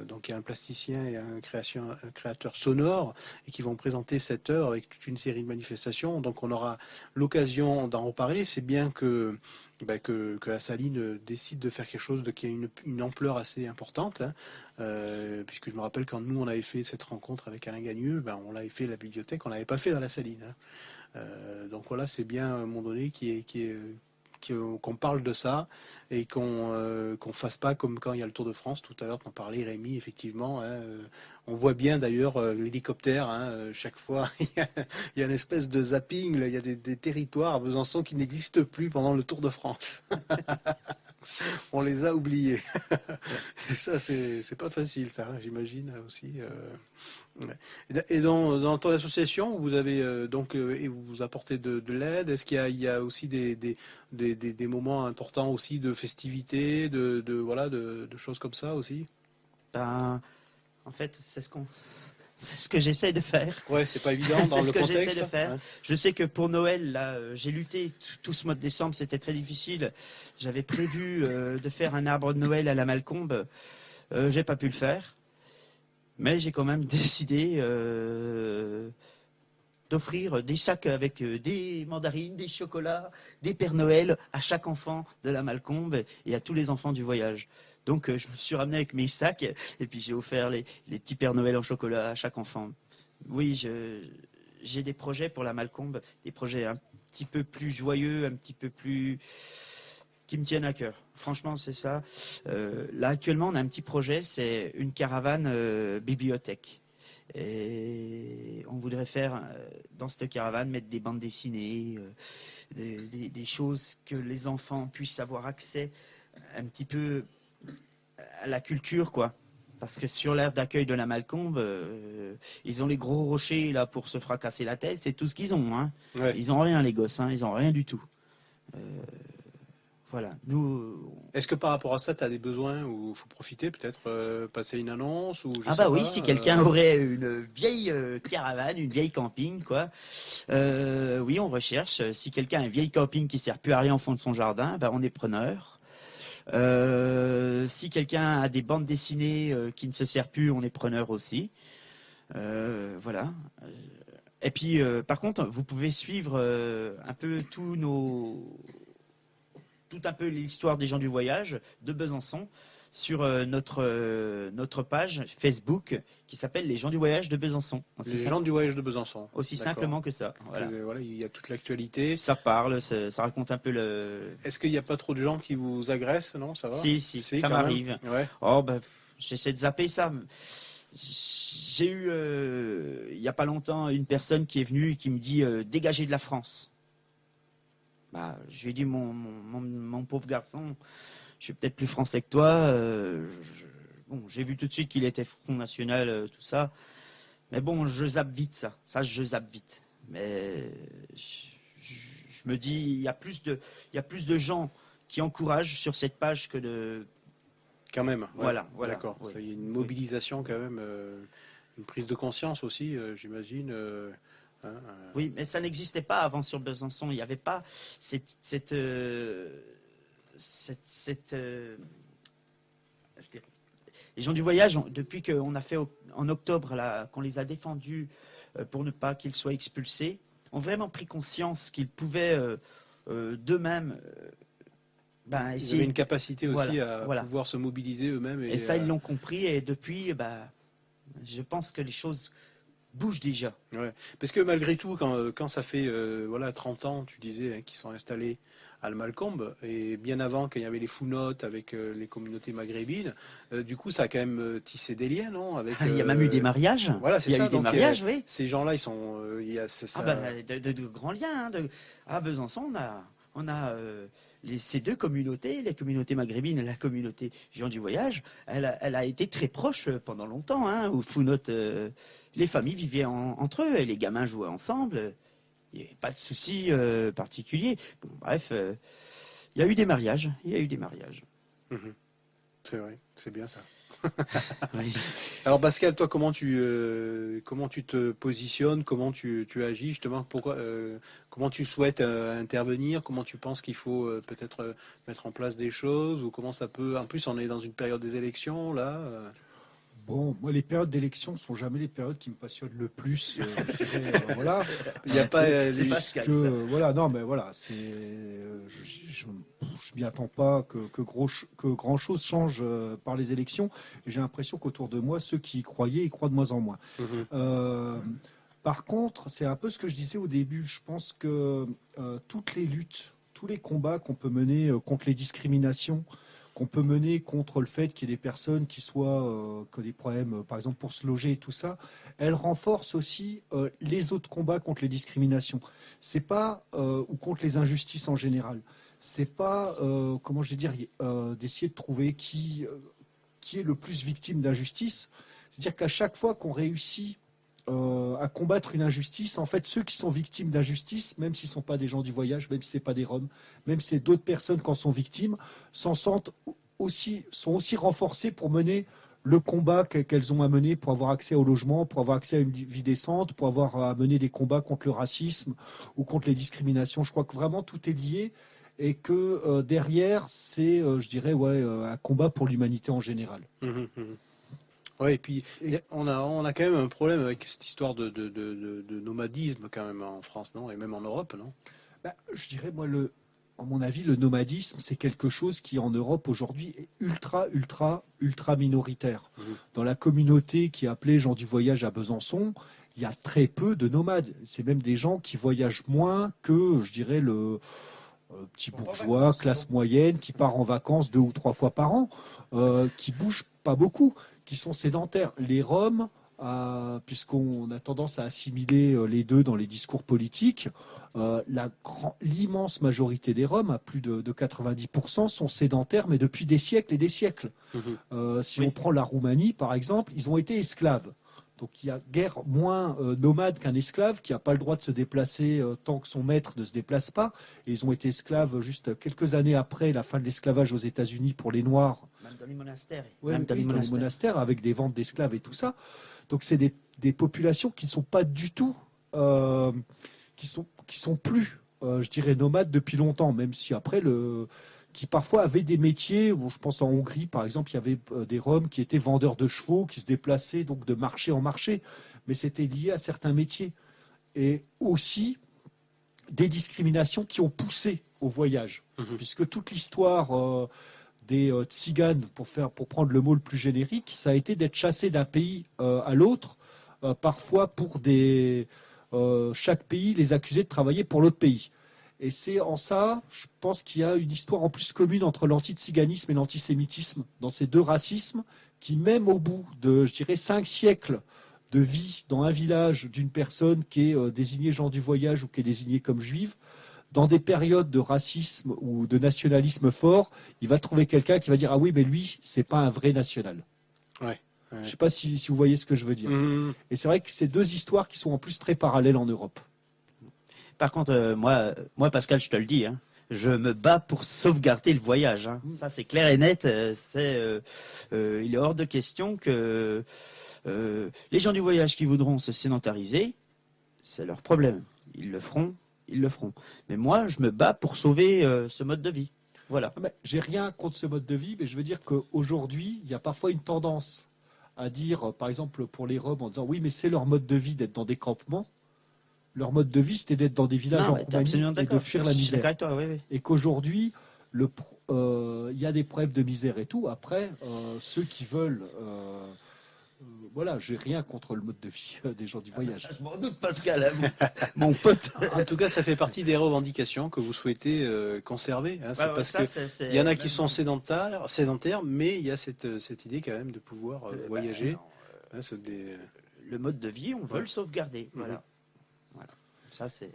Donc il y a un plasticien et un créateur sonore, et qui vont présenter cette œuvre avec toute une série de manifestations. Donc on aura l'occasion d'en reparler. C'est bien que la Saline décide de faire quelque chose qui a une ampleur assez importante, puisque je me rappelle quand nous on avait fait cette rencontre avec Alain Gagneux, on l'avait fait à la bibliothèque, on l'avait pas fait dans la Saline. Donc voilà, c'est bien à un moment donné qu'on parle de ça et qu'on fasse pas comme quand il y a le Tour de France. Tout à l'heure, t'en parlais, Rémi, effectivement. On voit bien d'ailleurs l'hélicoptère. Chaque fois, il y a une espèce de zapping. Il y a des territoires à Besançon qui n'existent plus pendant le Tour de France. On les a oubliés. Et ça, c'est pas facile, ça, j'imagine aussi. Et dans ton association, vous avez et vous apportez de l'aide. Est-ce qu'il y a aussi des moments importants aussi de festivités, de choses comme ça aussi? En fait, c'est C'est ce que j'essaie de faire. Ouais, c'est pas évident dans C'est le ce que contexte. j'essaie de faire. Ouais. Je sais que pour Noël, là, j'ai lutté tout ce mois de décembre, c'était très difficile. J'avais prévu de faire un arbre de Noël à la Malcombe. J'ai pas pu le faire. Mais j'ai quand même décidé d'offrir des sacs avec des mandarines, des chocolats, des Pères Noël à chaque enfant de la Malcombe et à tous les enfants du voyage. Donc je me suis ramené avec mes sacs et puis j'ai offert les petits Pères Noël en chocolat à chaque enfant. Oui, j'ai des projets pour la Malcombe, des projets un petit peu plus joyeux, un petit peu plus... qui me tiennent à cœur. Franchement, c'est ça. Là, actuellement, on a un petit projet, c'est une caravane bibliothèque. Et on voudrait faire, dans cette caravane, mettre des bandes dessinées, des choses que les enfants puissent avoir accès un petit peu à la culture, quoi. Parce que sur l'aire d'accueil de la Malcombe, ils ont les gros rochers là pour se fracasser la tête, c'est tout ce qu'ils ont. Hein. Ouais. Ils n'ont rien, les gosses, hein. Ils n'ont rien du tout. Voilà, nous... Est-ce que par rapport à ça, tu as des besoins ou faut profiter, peut-être passer une annonce ou je Ah sais bah oui, pas, si quelqu'un aurait une vieille caravane, une vieille camping, quoi. Oui, on recherche. Si quelqu'un a un vieil camping qui sert plus à rien au fond de son jardin, bah on est preneur. Si quelqu'un a des bandes dessinées qui ne se servent plus, on est preneur aussi. Voilà. Et puis, par contre, vous pouvez suivre un peu tout un peu l'histoire des gens du voyage de Besançon sur notre page Facebook qui s'appelle Les gens du voyage de Besançon. Les gens du voyage de Besançon. Aussi D'accord. simplement que ça. Voilà. Voilà, il y a toute l'actualité. Ça parle, ça raconte un peu le... Est-ce qu'il n'y a pas trop de gens qui vous agressent? Non, ça va? Si, ça quand m'arrive. même. Ouais. Oh, bah, j'essaie de zapper ça. J'ai eu, il n'y a pas longtemps, une personne qui est venue et qui me dit dégagez de la France. Bah, je lui ai dit mon pauvre garçon, je suis peut-être plus français que toi. Bon, j'ai vu tout de suite qu'il était Front National, tout ça. Mais bon, je zappe vite ça. Ça, je zappe vite. Mais je me dis, il y a plus de gens qui encouragent sur cette page que de... Quand même. Ouais. Voilà. D'accord. Oui. Ça y est, une mobilisation quand même, une prise de conscience aussi, j'imagine. Oui, mais ça n'existait pas avant sur Besançon. Il n'y avait pas cette les gens du voyage, depuis qu'on a fait en octobre, là, qu'on les a défendus pour ne pas qu'ils soient expulsés, ont vraiment pris conscience qu'ils pouvaient d'eux-mêmes Ils essayer... avaient une capacité aussi Voilà. à pouvoir se mobiliser eux-mêmes. Et ça, ils l'ont compris. Et depuis, je pense que les choses bougent déjà. Ouais. Parce que malgré tout, quand ça fait 30 ans, tu disais, qu'ils sont installés à la Malcombe, et bien avant, quand il y avait les founotes avec les communautés maghrébines, du coup, ça a quand même tissé des liens, non avec, Il y a même eu des mariages. Voilà, c'est il y a ça. eu des donc, mariages, oui. Ces gens-là, ils sont... il y a, ça... de grands liens. À Besançon, on a ces deux communautés, les communautés maghrébines et la communauté gens du voyage, elle a été très proche pendant longtemps, hein, où Founote, les familles vivaient entre eux et les gamins jouaient ensemble. Il n'y avait pas de soucis particuliers. Bon, bref, il y a eu des mariages. Mhm. C'est vrai, c'est bien ça. Oui. Alors Pascal, toi, comment tu te positionnes, comment tu agis justement, comment tu souhaites intervenir, comment tu penses qu'il faut peut-être mettre en place des choses, ou comment ça peut... En plus, on est dans une période des élections là. Bon, moi, les périodes d'élection sont jamais les périodes qui me passionnent le plus. Je dirais, voilà. Il n'y a pas C'est Pascal, ça. Voilà, non, mais voilà, c'est. Je m'y attends pas que grand chose change par les élections. Et j'ai l'impression qu'autour de moi, ceux qui y croyaient, y croient de moins en moins. Par contre, c'est un peu ce que je disais au début. Je pense que toutes les luttes, tous les combats qu'on peut mener contre les discriminations, qu'on peut mener contre le fait qu'il y ait des personnes qui soient que des problèmes, par exemple pour se loger et tout ça, elles renforcent aussi les autres combats contre les discriminations. C'est pas ou contre les injustices en général. C'est pas comment je vais dire d'essayer de trouver qui est le plus victime d'injustice. C'est-à-dire qu'à chaque fois qu'on réussit à combattre une injustice, en fait, ceux qui sont victimes d'injustice, même s'ils ne sont pas des gens du voyage, même si ce n'est pas des Roms, même si c'est d'autres personnes qui en sont victimes, sont aussi renforcés pour mener le combat qu'elles ont à mener pour avoir accès au logement, pour avoir accès à une vie décente, pour avoir à mener des combats contre le racisme ou contre les discriminations. Je crois que vraiment tout est lié et que derrière, c'est, je dirais, un combat pour l'humanité en général. Ouais, et puis on a quand même un problème avec cette histoire de nomadisme quand même en France, non? Et même en Europe, non? Je dirais, moi, à mon avis, le nomadisme, c'est quelque chose qui, en Europe, aujourd'hui, est ultra minoritaire. Dans la communauté qui est appelée gens du voyage à Besançon, il y a très peu de nomades. C'est même des gens qui voyagent moins que, je dirais, le petit bourgeois, classe moyenne, qui part en vacances 2 ou 3 fois par an, qui bouge pas beaucoup, qui sont sédentaires. Les Roms, puisqu'on a tendance à assimiler les deux dans les discours politiques, l'immense majorité des Roms, à plus de 90%, sont sédentaires, mais depuis des siècles et des siècles. Si on prend la Roumanie, par exemple, ils ont été esclaves. Donc il y a guère moins nomade qu'un esclave qui n'a pas le droit de se déplacer tant que son maître ne se déplace pas. Et ils ont été esclaves juste quelques années après la fin de l'esclavage aux États-Unis pour les Noirs. Même dans les monastères. Dans les monastères, avec des ventes d'esclaves et tout ça. Donc c'est des populations qui ne sont pas du tout, qui sont plus, je dirais, nomades depuis longtemps, même si après qui parfois avaient des métiers, où je pense en Hongrie par exemple, il y avait des Roms qui étaient vendeurs de chevaux, qui se déplaçaient donc de marché en marché, mais c'était lié à certains métiers. Et aussi des discriminations qui ont poussé au voyage, puisque toute l'histoire des tziganes, pour prendre le mot le plus générique, ça a été d'être chassés d'un pays à l'autre, parfois pour chaque pays les accuser de travailler pour l'autre pays. Et c'est en ça, je pense qu'il y a une histoire en plus commune entre l'anti-tziganisme et l'antisémitisme, dans ces deux racismes, qui même au bout de, je dirais, 5 siècles de vie dans un village d'une personne qui est désignée gens du voyage ou qui est désignée comme juive, dans des périodes de racisme ou de nationalisme fort, il va trouver quelqu'un qui va dire « Ah oui, mais lui, c'est pas un vrai national ». Je ne sais pas si vous voyez ce que je veux dire. Et c'est vrai que c'est deux histoires qui sont en plus très parallèles en Europe. Par contre, moi, Pascal, je te le dis, hein, je me bats pour sauvegarder le voyage. Hein. Ça, c'est clair et net. Il est hors de question que les gens du voyage qui voudront se sédentariser, c'est leur problème. Ils le feront. Mais moi, je me bats pour sauver ce mode de vie. Voilà. J'ai rien contre ce mode de vie, mais je veux dire qu'aujourd'hui, il y a parfois une tendance à dire, par exemple, pour les Roms, en disant oui, mais c'est leur mode de vie d'être dans des campements. Leur mode de vie, c'était d'être dans des villages en Roumanie et de fuir la misère. Et qu'aujourd'hui, il y a des problèmes de misère et tout. Après, ceux qui veulent... j'ai rien contre le mode de vie des gens du voyage. Ça, je m'en doute, Pascal, mon pote. En tout cas, ça fait partie des revendications que vous souhaitez conserver. Hein. C'est parce que il y en a qui sont sédentaires, mais il y a cette idée quand même de pouvoir voyager. Le mode de vie, on veut le sauvegarder. Voilà. Ça, c'est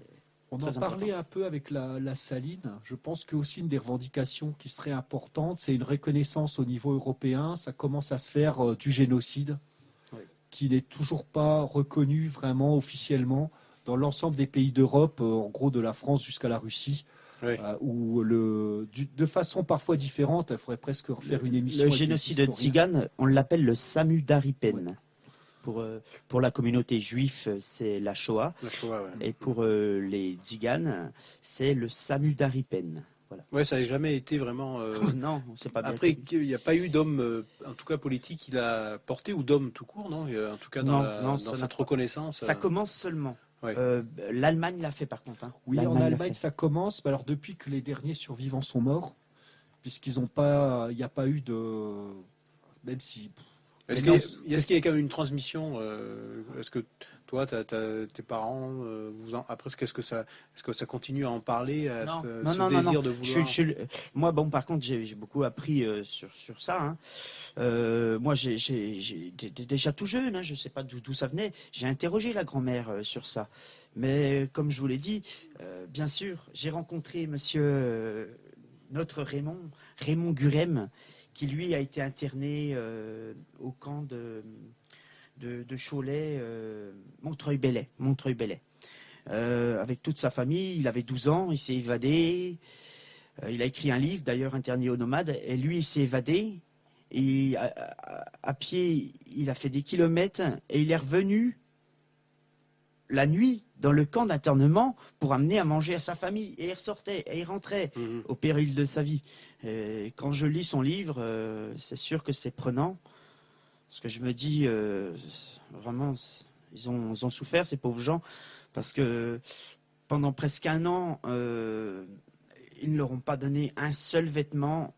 on en parlait un peu avec la saline. Je pense que aussi une des revendications qui serait importante, c'est une reconnaissance au niveau européen. Ça commence à se faire du génocide, qui n'est toujours pas reconnu vraiment officiellement dans l'ensemble des pays d'Europe, en gros de la France jusqu'à la Russie, où de façon parfois différente, il faudrait presque refaire une émission. Le génocide de Tzigane, on l'appelle le Samudaripen. Pour la communauté juive, c'est la Shoah. Et pour les Tziganes, c'est le Samudaripen. Voilà. Ouais, ça n'a jamais été vraiment. Non, c'est pas bien. Après, il n'y a pas eu d'homme, en tout cas politique, qui l'a porté, ou d'homme tout court, non? En tout cas, dans cette reconnaissance. Ça commence seulement. L'Allemagne l'a fait, par contre. Hein. Oui, en Allemagne, ça commence. Alors, depuis que les derniers survivants sont morts, puisqu'ils n'ont pas, il n'y a pas eu de, même si. Est-ce qu'il y a quand même une transmission? Est-ce que toi, tes parents, est-ce que ça continue à en parler, ce désir de vouloir? Moi, par contre, j'ai beaucoup appris sur ça. Hein. Moi, j'étais déjà tout jeune, hein, je ne sais pas d'où ça venait. J'ai interrogé la grand-mère sur ça. Mais comme je vous l'ai dit, bien sûr, j'ai rencontré notre Raymond Gurem, qui lui a été interné au camp de Cholet, Montreuil-Bellay. Avec toute sa famille, il avait 12 ans, il s'est évadé. Il a écrit un livre, d'ailleurs, Interné aux nomades. Et lui, il s'est évadé. Et à pied, il a fait des kilomètres et il est revenu la nuit dans le camp d'internement pour amener à manger à sa famille. Et il ressortait et il rentrait au péril de sa vie. Et quand je lis son livre, c'est sûr que c'est prenant. Parce que je me dis, vraiment, ils ont souffert, ces pauvres gens, parce que pendant presque un an, ils ne leur ont pas donné un seul vêtement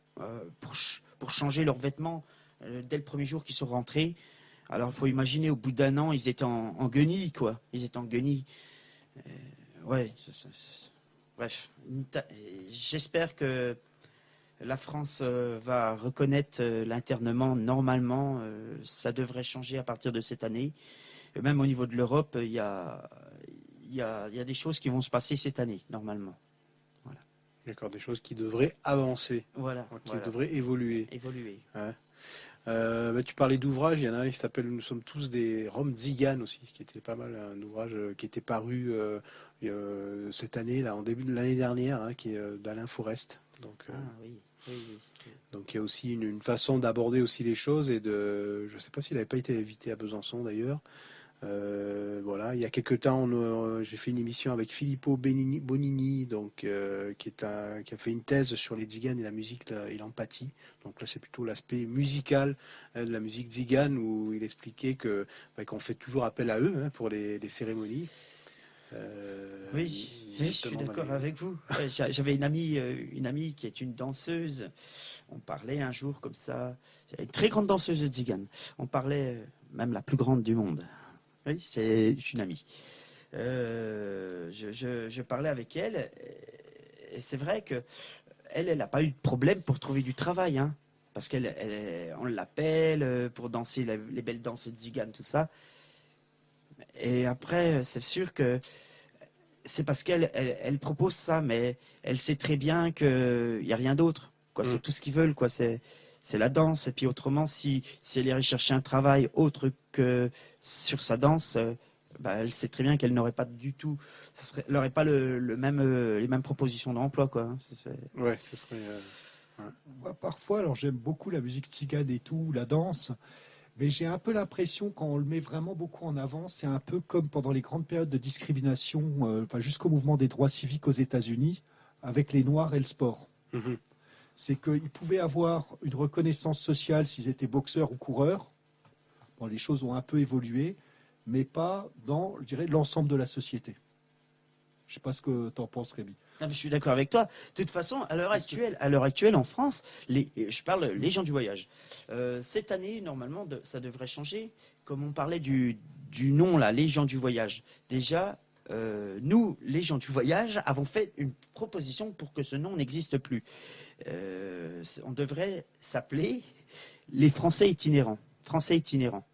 pour changer leurs vêtements dès le premier jour qu'ils sont rentrés. Alors, il faut imaginer, au bout d'un an, ils étaient en guenilles, quoi. Ils étaient en guenilles. Ouais, bref. J'espère que la France va reconnaître l'internement normalement. Ça devrait changer à partir de cette année. Et même au niveau de l'Europe, il y a des choses qui vont se passer cette année, normalement. Voilà. D'accord, des choses qui devraient avancer, Voilà. qui devraient évoluer. Ouais. Tu parlais d'ouvrages, il y en a un qui s'appelle Nous sommes tous des Roms Tziganes aussi, ce qui était pas mal, un ouvrage qui était paru cette année, là, en début de l'année dernière, qui est d'Alain Forest. Donc, Oui. donc il y a aussi une façon d'aborder aussi les choses et de, je sais pas s'il n'avait pas été invité à Besançon d'ailleurs. Voilà, il y a quelques temps, j'ai fait une émission avec Filippo Bonini, donc qui a fait une thèse sur les tziganes et la musique et l'empathie. Donc là, c'est plutôt l'aspect musical de la musique tzigane où il expliquait qu'on fait toujours appel à eux pour les cérémonies. Oui, je suis d'accord avec vous. J'avais une amie qui est une danseuse. On parlait un jour comme ça, une très grande danseuse de tzigane. On parlait même la plus grande du monde. Oui, c'est une amie. Je parlais avec elle et c'est vrai que elle n'a pas eu de problème pour trouver du travail, hein, parce on l'appelle pour danser les belles danses tziganes, tout ça. Et après, c'est sûr que c'est parce qu'elle propose ça, mais elle sait très bien qu'il n'y a rien d'autre. C'est tout ce qu'ils veulent, quoi. C'est la danse. Et puis autrement, si elle irait chercher un travail autre que sur sa danse, elle sait très bien qu'elle n'aurait pas du tout, elle n'aurait pas les mêmes propositions d'emploi, quoi. Ouais, ce serait. Moi, parfois, alors j'aime beaucoup la musique tzigane et tout, la danse, mais j'ai un peu l'impression quand on le met vraiment beaucoup en avant, c'est un peu comme pendant les grandes périodes de discrimination, jusqu'au mouvement des droits civiques aux États-Unis, avec les Noirs et le sport. Mm-hmm. C'est qu'ils pouvaient avoir une reconnaissance sociale s'ils étaient boxeurs ou coureurs. Bon, les choses ont un peu évolué, mais pas dans, je dirais, l'ensemble de la société. Je ne sais pas ce que tu en penses, Rémi. Non, mais je suis d'accord avec toi. De toute façon, à l'heure actuelle, en France, je parle les gens du voyage. Cette année, normalement, ça devrait changer. Comme on parlait du nom, là, les gens du voyage. Déjà, nous, les gens du voyage, avons fait une proposition pour que ce nom n'existe plus. On devrait s'appeler les Français itinérants. Français itinérants.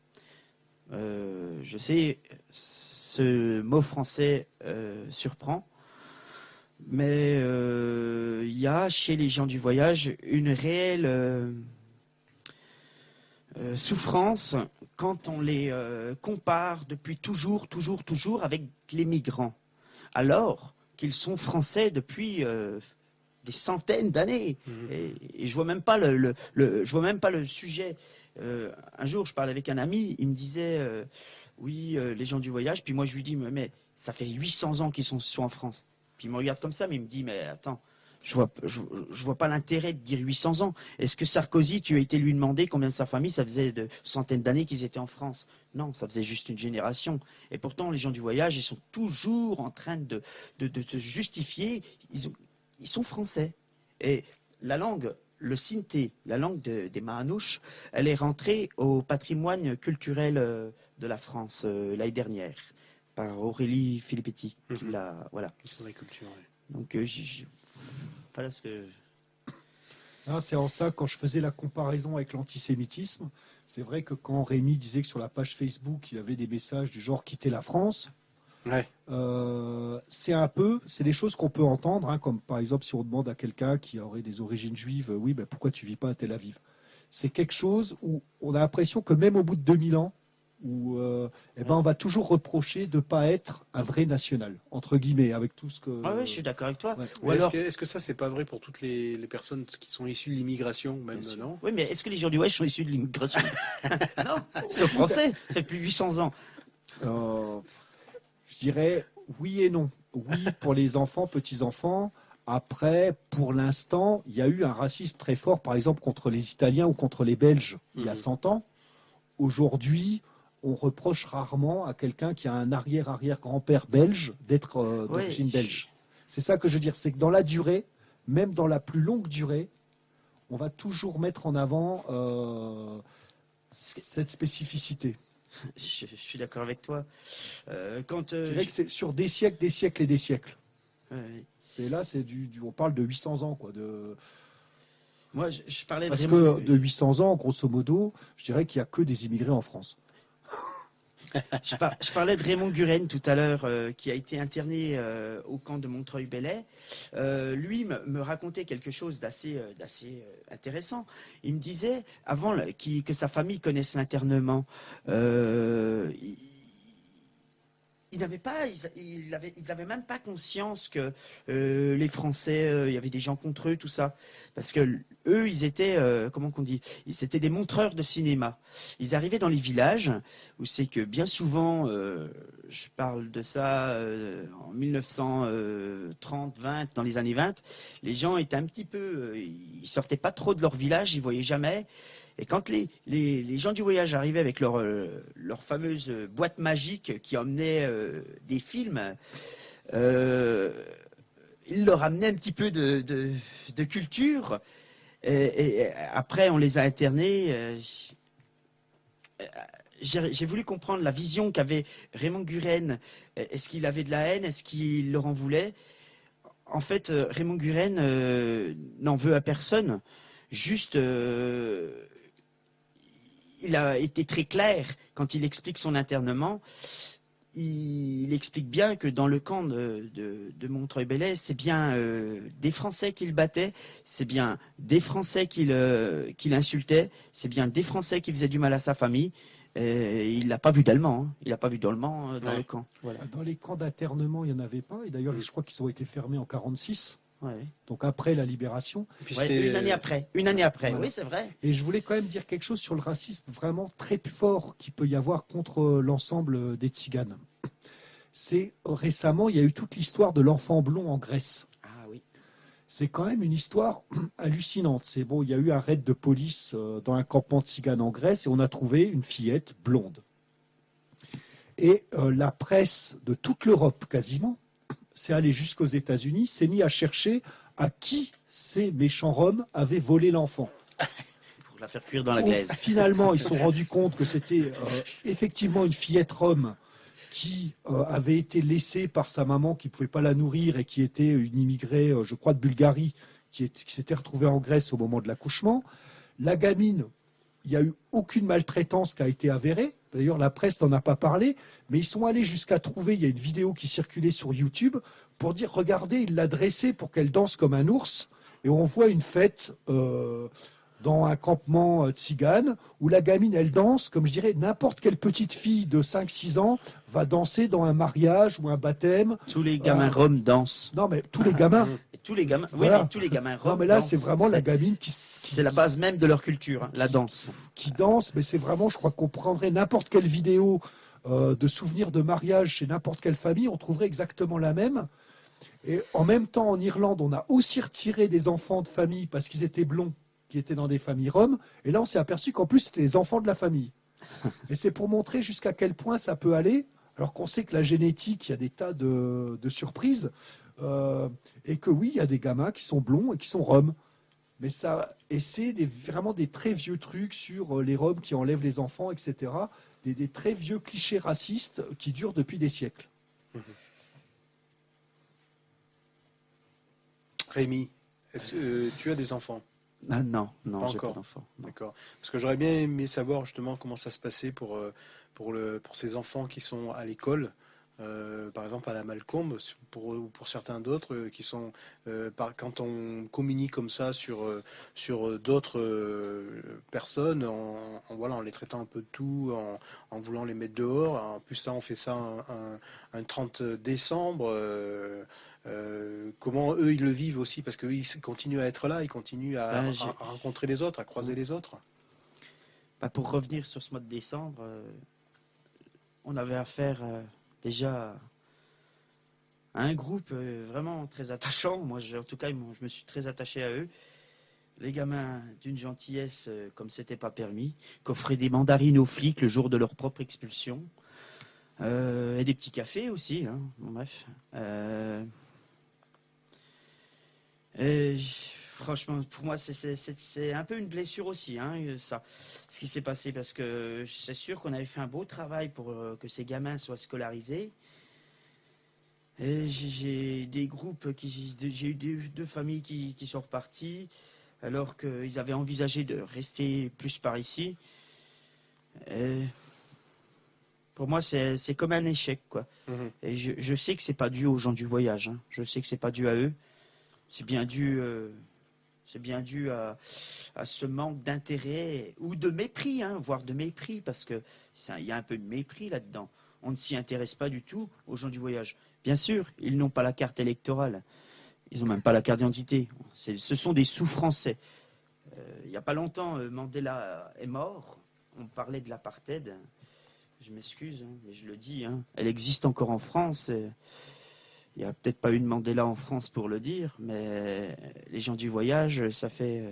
Je sais, ce mot français surprend, mais il y a chez les gens du voyage une réelle souffrance quand on les compare depuis toujours avec les migrants, alors qu'ils sont français depuis des centaines d'années. Et je vois même pas je vois même pas le sujet. Un jour, je parlais avec un ami, il me disait oui, les gens du voyage. Puis moi, je lui dis mais ça fait 800 ans qu'ils sont en France. Puis il me regarde comme ça, mais il me dit mais attends, je vois pas l'intérêt de dire 800 ans. Est-ce que Sarkozy, tu as été lui demander combien de sa famille, ça faisait de centaines d'années qu'ils étaient en France? Non, ça faisait juste une génération. Et pourtant, les gens du voyage, ils sont toujours en train de se justifier. Ils sont français. Et la langue, le Sinté, la langue des Mahanouches, elle est rentrée au patrimoine culturel de la France l'année dernière par Aurélie Filippetti. Voilà. C'est la culture. Ouais. Donc, voilà ce que. C'est en ça, quand je faisais la comparaison avec l'antisémitisme, c'est vrai que quand Rémi disait que sur la page Facebook, il y avait des messages du genre quitter la France, ouais. C'est des choses qu'on peut entendre, comme par exemple si on demande à quelqu'un qui aurait des origines juives, oui, pourquoi tu vis pas à Tel Aviv? C'est quelque chose où on a l'impression que même au bout de 2000 ans, où on va toujours reprocher de ne pas être un vrai national, entre guillemets, avec tout ce que... Ah oui, je suis d'accord avec toi. Ouais. Ou Mais alors, est-ce que ça, c'est pas vrai pour toutes les personnes qui sont issues de l'immigration, même, bien sûr. non? Oui, mais est-ce que les gens du Ouest sont issus de l'immigration? Non, ils sont français, ça fait plus de 800 ans. Je dirais oui et non. Oui pour les enfants, petits-enfants. Après, pour l'instant, il y a eu un racisme très fort, par exemple, contre les Italiens ou contre les Belges il y a 100 ans. Aujourd'hui, on reproche rarement à quelqu'un qui a un arrière-arrière-grand-père belge d'être d'origine belge. C'est ça que je veux dire, c'est que dans la durée, même dans la plus longue durée, on va toujours mettre en avant cette spécificité. Je suis d'accord avec toi. Quand Je dirais que c'est sur des siècles et des siècles. ouais. On parle de 800 ans, quoi. Moi, je parlais de Parce Raymond. que de 800 ans, grosso modo, je dirais qu'il n'y a que des immigrés en France. Je parlais de Raymond Guren tout à l'heure, qui a été interné au camp de Montreuil-Bellay. Lui me racontait quelque chose d'assez intéressant. Il me disait, avant que sa famille connaisse l'internement, ils n'avaient même pas conscience que les Français, il y avait des gens contre eux, tout ça, parce que eux, ils étaient, comment qu'on dit, c'était des montreurs de cinéma. Ils arrivaient dans les villages où c'est que bien souvent, je parle de ça en 1930, 20, dans les années 20, les gens étaient un petit peu, ils sortaient pas trop de leur village, ils voyaient jamais. Et quand les gens du voyage arrivaient avec leur fameuse boîte magique qui emmenait des films, ils leur amenaient un petit peu de culture. Et après, on les a internés. J'ai voulu comprendre la vision qu'avait Raymond Guren. Est-ce qu'il avait de la haine? Est-ce qu'il leur en voulait? En fait, Raymond Guren n'en veut à personne. Juste... il a été très clair quand il explique son internement. Il explique bien que dans le camp de Montreuil-Bellay, c'est bien des Français qu'il battait, c'est bien des Français qu'il insultait, c'est bien des Français qui faisaient du mal à sa famille. Et il n'a pas vu d'Allemands. Hein. Il n'a pas vu d'Allemands dans le camp. Voilà. Dans les camps d'internement, il n'y en avait pas. Et d'ailleurs, je crois qu'ils ont été fermés en 1946. Ouais. Donc après la libération. Une année après. Voilà. Oui, c'est vrai. Et je voulais quand même dire quelque chose sur le racisme vraiment très fort qu'il peut y avoir contre l'ensemble des Tziganes. C'est récemment, il y a eu toute l'histoire de l'enfant blond en Grèce. Ah oui. C'est quand même une histoire hallucinante. C'est bon, il y a eu un raid de police dans un campement tzigane en Grèce et on a trouvé une fillette blonde. Et la presse de toute l'Europe quasiment, c'est allé jusqu'aux États-Unis, s'est mis à chercher à qui ces méchants Roms avaient volé l'enfant. Pour la faire cuire dans la glaise. Finalement, ils se sont rendus compte que c'était effectivement une fillette Rom qui avait été laissée par sa maman qui ne pouvait pas la nourrir et qui était une immigrée, je crois, de Bulgarie, qui s'était retrouvée en Grèce au moment de l'accouchement. La gamine, il n'y a eu aucune maltraitance qui a été avérée. D'ailleurs, la presse n'en a pas parlé, mais ils sont allés jusqu'à trouver, il y a une vidéo qui circulait sur YouTube, pour dire, regardez, il l'a dressée pour qu'elle danse comme un ours, et on voit une fête dans un campement tzigane, où la gamine, elle danse, comme je dirais, n'importe quelle petite fille de 5-6 ans va danser dans un mariage ou un baptême. Tous les gamins roms dansent. Non, mais tous les gamins. Tous les gamins, Voilà. oui, mais tous les gamins roms. Non, mais là, dansent. c'est vraiment la gamine C'est la base même de leur culture, hein, la danse. qui danse, mais c'est vraiment, je crois qu'on prendrait n'importe quelle vidéo de souvenirs de mariage chez n'importe quelle famille, on trouverait exactement la même. Et en même temps, en Irlande, on a aussi retiré des enfants de famille parce qu'ils étaient blonds, qui étaient dans des familles roms. Et là, on s'est aperçu qu'en plus, c'était les enfants de la famille. Et c'est pour montrer jusqu'à quel point ça peut aller, alors qu'on sait que la génétique, il y a des tas de surprises. Et que oui, il y a des gamins qui sont blonds et qui sont roms. Mais ça, et c'est vraiment des très vieux trucs sur les Roms qui enlèvent les enfants, etc. Des très vieux clichés racistes qui durent depuis des siècles. Rémi, est-ce que tu as des enfants? Ah, non, Pas j'ai encore. pas d'enfant. Non. D'accord. Parce que j'aurais bien aimé savoir justement comment ça se passait pour ces enfants qui sont à l'école. par exemple à la Malcombe, pour certains d'autres qui sont, quand on communique comme ça sur d'autres personnes, en les traitant un peu de tout, en voulant les mettre dehors. En plus ça, on fait ça un 30 décembre. Comment eux ils le vivent aussi, parce qu'eux ils continuent à être là, ils continuent à rencontrer les autres, à croiser les autres. Pour revenir sur ce mois de décembre, on avait affaire déjà à un groupe vraiment très attachant. Moi, en tout cas, je me suis très attaché à eux. Les gamins d'une gentillesse comme c'était pas permis, qu'offraient des mandarines aux flics le jour de leur propre expulsion, et des petits cafés aussi. Hein. Bon, bref. Franchement, pour moi, c'est un peu une blessure aussi, hein, ça, ce qui s'est passé, parce que c'est sûr qu'on avait fait un beau travail pour que ces gamins soient scolarisés. Et j'ai des groupes, j'ai eu deux familles qui sont reparties, alors qu'ils avaient envisagé de rester plus par ici. Et pour moi, c'est comme un échec, quoi. Et je sais que c'est pas dû aux gens du voyage, hein. Je sais que c'est pas dû à eux. C'est bien dû à ce manque d'intérêt ou de mépris, hein, voire de mépris, parce que il y a un peu de mépris là-dedans. On ne s'y intéresse pas du tout aux gens du voyage. Bien sûr, ils n'ont pas la carte électorale. Ils n'ont même pas la carte d'identité. Ce sont des sous-français. Il n'y a pas longtemps, Mandela est mort. On parlait de l'apartheid. Je m'excuse, hein, mais je le dis. Hein. Elle existe encore en France. Il n'y a peut-être pas eu de Mandela en France pour le dire, mais les gens du voyage, ça fait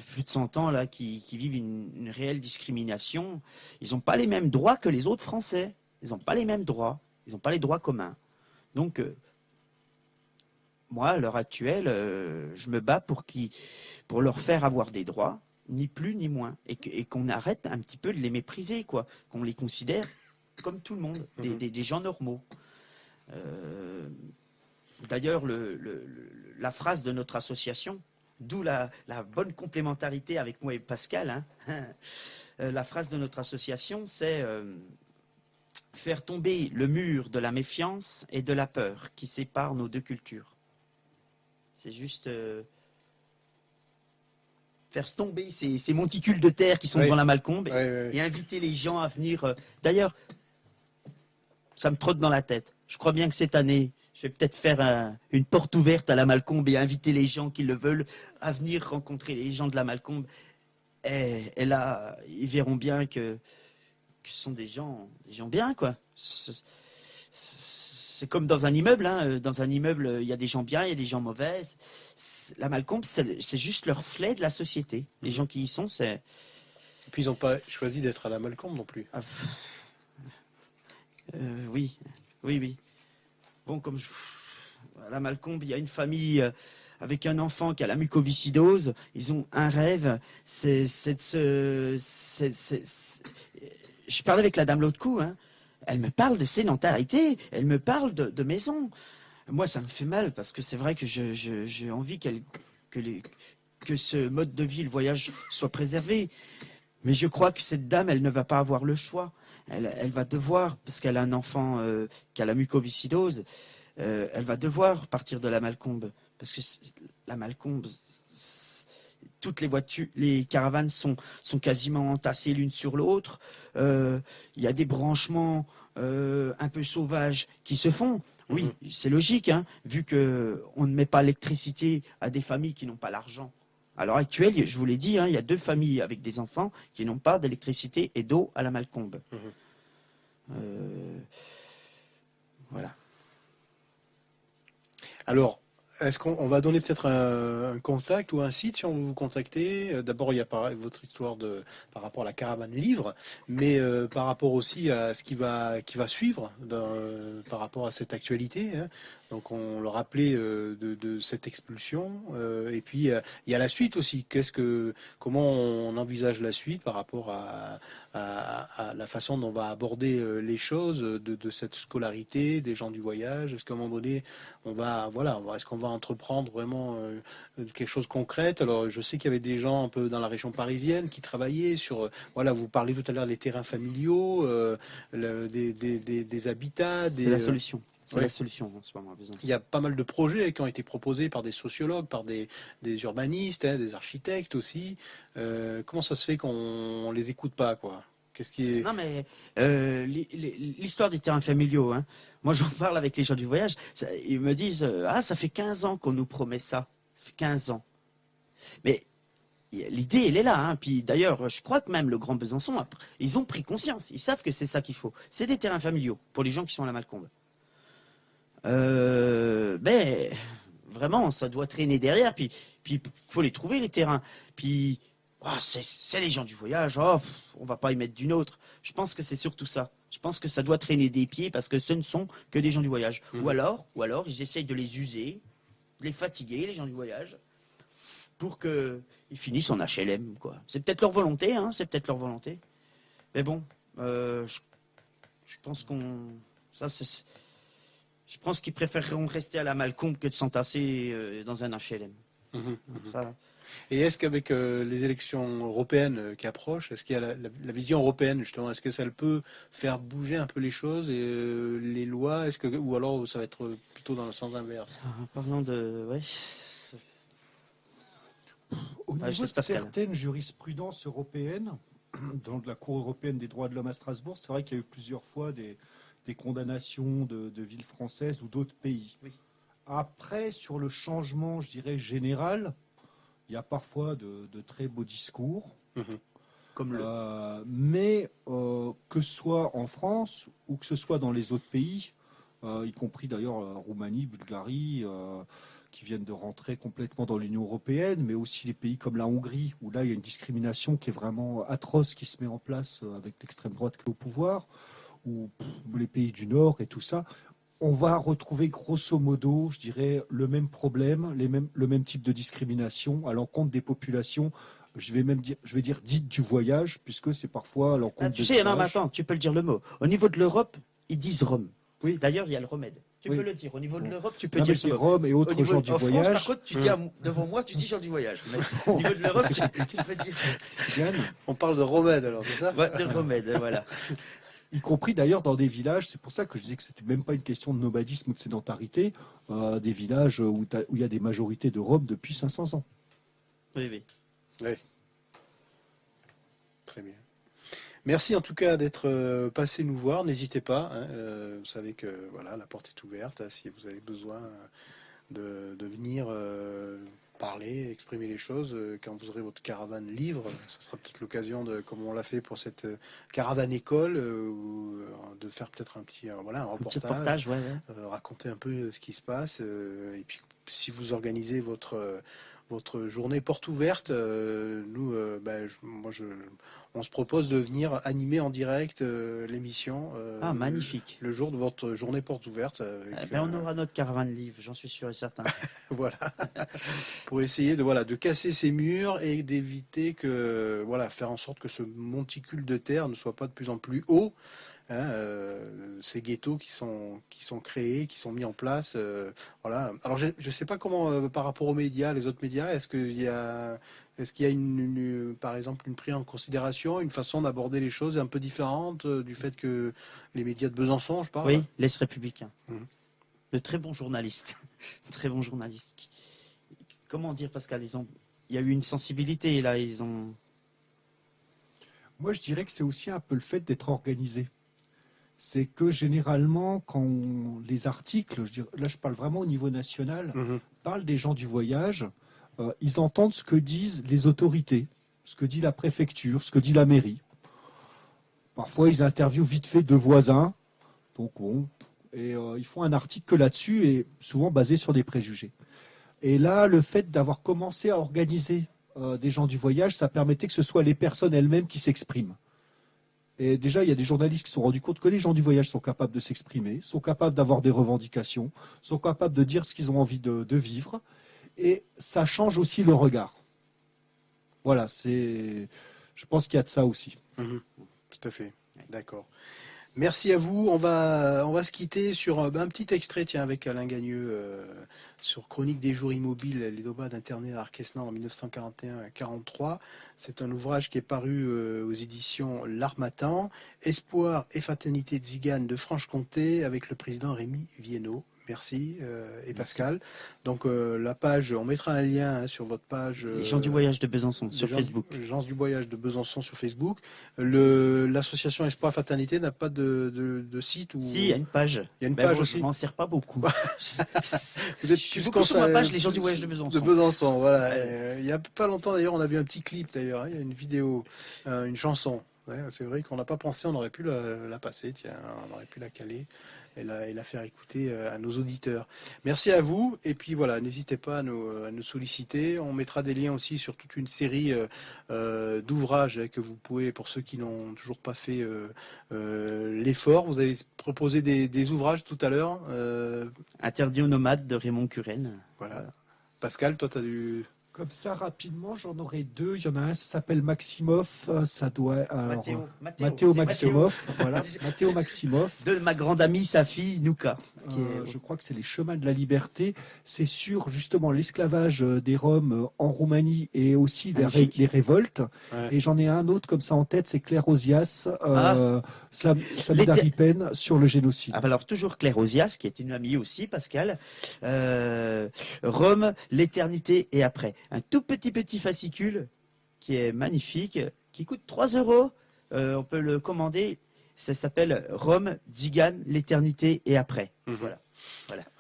plus de 100 ans là, qui vivent une réelle discrimination. Ils n'ont pas les mêmes droits que les autres Français. Ils n'ont pas les mêmes droits. Ils n'ont pas les droits communs. Donc, moi, à l'heure actuelle, je me bats pour leur faire avoir des droits, ni plus ni moins, et qu'on arrête un petit peu de les mépriser, quoi, qu'on les considère comme tout le monde, des gens normaux. D'ailleurs, la phrase de notre association, d'où la bonne complémentarité avec moi et Pascal, hein, la phrase de notre association, c'est faire tomber le mur de la méfiance et de la peur qui séparent nos deux cultures. C'est juste faire tomber ces monticules de terre qui sont devant la Malcombe et inviter les gens à venir. D'ailleurs, ça me trotte dans la tête. Je crois bien que cette année, je vais peut-être faire une porte ouverte à la Malcombe et inviter les gens qui le veulent à venir rencontrer les gens de la Malcombe. Et là, ils verront bien que ce sont des gens bien, quoi. C'est comme dans un immeuble, hein. Dans un immeuble, il y a des gens bien, il y a des gens mauvais. La Malcombe, c'est juste le reflet de la société. Les gens qui y sont, c'est... Et puis ils n'ont pas choisi d'être à la Malcombe non plus. Oui. Bon, à la Malcombe, il y a une famille avec un enfant qui a la mucoviscidose. Ils ont un rêve, Je parlais avec la dame l'autre coup, hein. Elle me parle de sédentarité, elle me parle de maison. Moi, ça me fait mal parce que c'est vrai que j'ai envie que ce mode de vie, le voyage, soit préservé. Mais je crois que cette dame, elle ne va pas avoir le choix. Elle va devoir, parce qu'elle a un enfant qui a la mucoviscidose, elle va devoir partir de la Malcombe. Parce que la Malcombe, toutes les voitures, les caravanes sont quasiment entassées l'une sur l'autre. Il y a des branchements un peu sauvages qui se font. Oui, c'est logique, hein, vu qu'on ne met pas l'électricité à des familles qui n'ont pas l'argent. À l'heure actuelle, je vous l'ai dit, hein, il y a 2 familles avec des enfants qui n'ont pas d'électricité et d'eau à la Malcombe. Voilà. Alors, est-ce qu'on va donner peut-être un contact ou un site si on veut vous contacter? D'abord, il y a votre histoire par rapport à la caravane livre, mais par rapport aussi à ce qui va suivre par rapport à cette actualité, hein. Donc, on le rappelait de cette expulsion, et puis il y a la suite aussi. Comment on envisage la suite par rapport à la façon dont on va aborder les choses de cette scolarité des gens du voyage? Est-ce qu'à un moment donné, est-ce qu'on va va entreprendre vraiment quelque chose de concret. Alors, je sais qu'il y avait des gens un peu dans la région parisienne qui travaillaient sur, voilà, vous parlez tout à l'heure des terrains familiaux, des habitats. C'est la solution. C'est ouais. la solution en ce moment. Il y a pas mal de projets qui ont été proposés par des sociologues, par des urbanistes, des architectes aussi. Comment ça se fait qu'on les écoute pas, quoi? Qu'est-ce qui est... Non, mais l'histoire des terrains familiaux, hein. Moi j'en parle avec les gens du voyage, ils me disent ça fait 15 ans qu'on nous promet ça. Ça fait 15 ans. Mais l'idée, elle est là. Hein. Puis d'ailleurs, je crois que même le Grand Besançon, ils ont pris conscience. Ils savent que c'est ça qu'il faut. C'est des terrains familiaux pour les gens qui sont à la Malcombe. Ben, vraiment, ça doit traîner derrière. Puis faut les trouver, les terrains. Puis... c'est les gens du voyage, on va pas y mettre d'une autre. Je pense que c'est surtout ça. Je pense que ça doit traîner des pieds parce que ce ne sont que des gens du voyage. Ou alors, ils essayent de les user, de les fatiguer, les gens du voyage, pour qu'ils finissent en HLM, quoi. C'est peut-être leur volonté, hein, c'est peut-être leur volonté. Mais bon, je pense je pense qu'ils préféreront rester à la Malcombe que de s'entasser dans un HLM. Ça... Et est-ce qu'avec les élections européennes qui approchent, est-ce qu'il y a la vision européenne justement, est-ce que ça peut faire bouger un peu les choses et les lois, ou alors ça va être plutôt dans le sens inverse? Parlant de, ouais. Au niveau de certaines jurisprudences européennes, dans la Cour européenne des droits de l'homme à Strasbourg, c'est vrai qu'il y a eu plusieurs fois des condamnations de villes françaises ou d'autres pays. Oui. Après, sur le changement, je dirais, général, il y a parfois de très beaux discours. Comme mais que ce soit en France ou que ce soit dans les autres pays, y compris d'ailleurs Roumanie, Bulgarie, qui viennent de rentrer complètement dans l'Union européenne, mais aussi les pays comme la Hongrie, où là il y a une discrimination qui est vraiment atroce qui se met en place avec l'extrême droite qui est au pouvoir, ou les pays du Nord et tout ça. On va retrouver grosso modo, je dirais, le même problème, le même type de discrimination à l'encontre des populations, je vais dire dites du voyage, puisque c'est parfois à l'encontre tu sais, non, mais attends, tu peux le dire le mot. Au niveau de l'Europe, ils disent Rome. Oui. D'ailleurs, il y a le remède. Tu peux le dire. Au niveau de l'Europe, tu peux non, dire c'est Rome et autres gens du voyage. France, par contre, tu dis devant moi, tu dis gens du voyage. Mais au niveau de l'Europe, tu peux dire. On parle de remède alors, c'est ça? Ouais, de remède, voilà. Y compris d'ailleurs dans des villages, c'est pour ça que je disais que c'était même pas une question de nomadisme ou de sédentarité, des villages où il y a des majorités de Roms depuis 500 ans. Oui. Très bien. Merci en tout cas d'être passé nous voir. N'hésitez pas. Vous savez que voilà, la porte est ouverte. Si vous avez besoin de venir parler, exprimer les choses, quand vous aurez votre caravane livre, ce sera peut-être l'occasion de, comme on l'a fait pour cette caravane école, de faire peut-être un reportage, raconter un peu ce qui se passe, et puis si vous organisez votre journée porte ouverte, on se propose de venir animer en direct l'émission. Magnifique. Le jour de votre journée porte ouverte. On aura notre caravane livre, j'en suis sûr et certain. Voilà. Pour essayer de casser ces murs et d'éviter faire en sorte que ce monticule de terre ne soit pas de plus en plus haut. Ces ghettos qui sont créés, qui sont mis en place, voilà. Alors je sais pas comment par rapport aux médias, les autres médias, est-ce qu'il y a par exemple une prise en considération, une façon d'aborder les choses un peu différente du fait que les médias de Besançon, je parle. Oui, l'Est républicain. De très bons journalistes, très bons journalistes. Comment dire, Pascal, il y a eu une sensibilité là, Moi, je dirais que c'est aussi un peu le fait d'être organisé. C'est que généralement, quand les articles, là je parle vraiment au niveau national, parlent des gens du voyage, ils entendent ce que disent les autorités, ce que dit la préfecture, ce que dit la mairie. Parfois, ils interviewent vite fait deux voisins, donc bon, et ils font un article que là-dessus, et souvent basé sur des préjugés. Et là, le fait d'avoir commencé à organiser des gens du voyage, ça permettait que ce soit les personnes elles-mêmes qui s'expriment. Et déjà, il y a des journalistes qui se sont rendus compte que les gens du voyage sont capables de s'exprimer, sont capables d'avoir des revendications, sont capables de dire ce qu'ils ont envie de vivre. Et ça change aussi le regard. Voilà, je pense qu'il y a de ça aussi. Tout à fait, d'accord. Merci à vous. On va se quitter sur un petit extrait, tiens, avec Alain Gagneux, sur Chronique des jours immobiles, les nomades internés à Arquesnan en 1941-43. C'est un ouvrage qui est paru aux éditions L'Harmattan. Espoir et fraternité tzigane de Franche-Comté avec le président Rémi Viennot. Merci et Pascal. Donc la page, on mettra un lien sur votre page. Les gens du voyage de Besançon sur Facebook. Les gens du voyage de Besançon sur Facebook. L'association Espoir Fraternité n'a pas de site ou. Si, il y a une page. Il y a une page bon, aussi. Je m'en sers pas beaucoup. Vous êtes plus beaucoup sur ma page, les gens du voyage de Besançon. De Besançon, voilà. Il y a pas longtemps d'ailleurs, on a vu un petit clip d'ailleurs. Il y a une vidéo, une chanson. Ouais, c'est vrai qu'on n'a pas pensé, on aurait pu la passer, tiens, on aurait pu la caler et la faire écouter à nos auditeurs. Merci à vous, et puis voilà, n'hésitez pas à nous solliciter. On mettra des liens aussi sur toute une série d'ouvrages que vous pouvez, pour ceux qui n'ont toujours pas fait l'effort. Vous avez proposé des ouvrages tout à l'heure. Interdit aux nomades de Raymond Curren. Voilà. Pascal, toi, tu as du... Comme ça, rapidement, j'en aurai deux. Il y en a un, ça s'appelle Maximov. Ça doit. Alors, Matteo Maximov. Voilà, Matteo Maximov. De ma grande amie, sa fille, Nouka. Je crois que c'est Les Chemins de la Liberté. C'est sur justement l'esclavage des Roms en Roumanie et aussi les révoltes. Ouais. Et j'en ai un autre comme ça en tête, c'est Claire Ozias, Samida Ripen sur le génocide. Ah, alors toujours Claire Ozias, qui est une amie aussi, Pascal. Rome, l'éternité et après. Un tout petit fascicule qui est magnifique, qui coûte 3 €. On peut le commander. Ça s'appelle Rome, Tzigane, l'éternité et après. Voilà.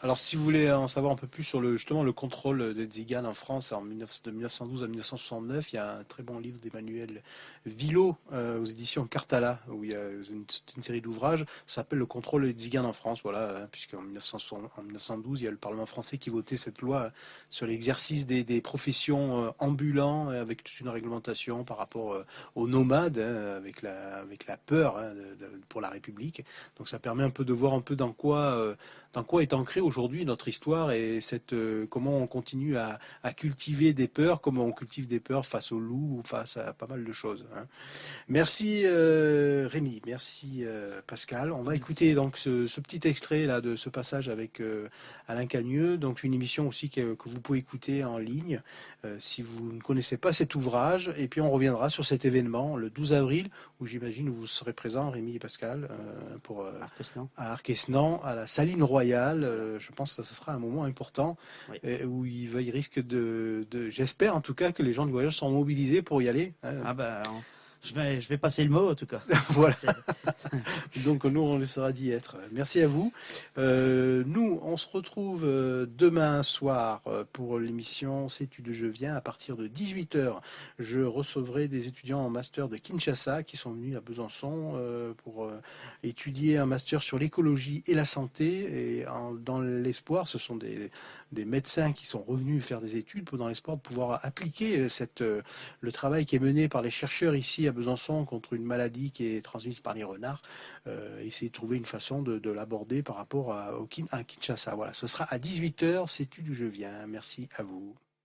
Alors, si vous voulez en savoir un peu plus sur le contrôle des Tziganes en France de 1912 à 1969, il y a un très bon livre d'Emmanuel Villot aux éditions Cartala, où il y a une série d'ouvrages. Ça s'appelle Le contrôle des Tziganes en France, voilà, puisqu'en 1912, il y a le Parlement français qui votait cette loi sur l'exercice des professions ambulants, avec toute une réglementation par rapport aux nomades, avec la peur pour la République. Donc ça permet un peu de voir un peu dans quoi est ancrée aujourd'hui notre histoire et comment on continue à cultiver des peurs, comment on cultive des peurs face au loup ou face à pas mal de choses. Merci Rémi, merci Pascal. On va écouter donc ce petit extrait là de ce passage avec Alain Cagneux, donc une émission aussi que vous pouvez écouter en ligne si vous ne connaissez pas cet ouvrage. Et puis on reviendra sur cet événement le 12 avril où j'imagine vous serez présents, Rémi et Pascal, à Arquesnan, à la Saline Royale. Je pense que ce sera un moment important où il risque j'espère en tout cas que les gens du voyage seront mobilisés pour y aller. Je vais passer le mot en tout cas. Voilà. Donc nous on essaiera d'y être. Merci à vous. Nous on se retrouve demain soir pour l'émission Sais-tu d'où je viens à partir de 18h. Je recevrai des étudiants en master de Kinshasa qui sont venus à Besançon pour étudier un master sur l'écologie et la santé et dans l'espoir, ce sont des médecins qui sont revenus faire des études dans l'espoir de pouvoir appliquer le travail qui est mené par les chercheurs ici à Besançon contre une maladie qui est transmise par les renards, essayer de trouver une façon de l'aborder par rapport à Kinshasa. Voilà, ce sera à 18h, Sais-tu d'où je viens. Merci à vous.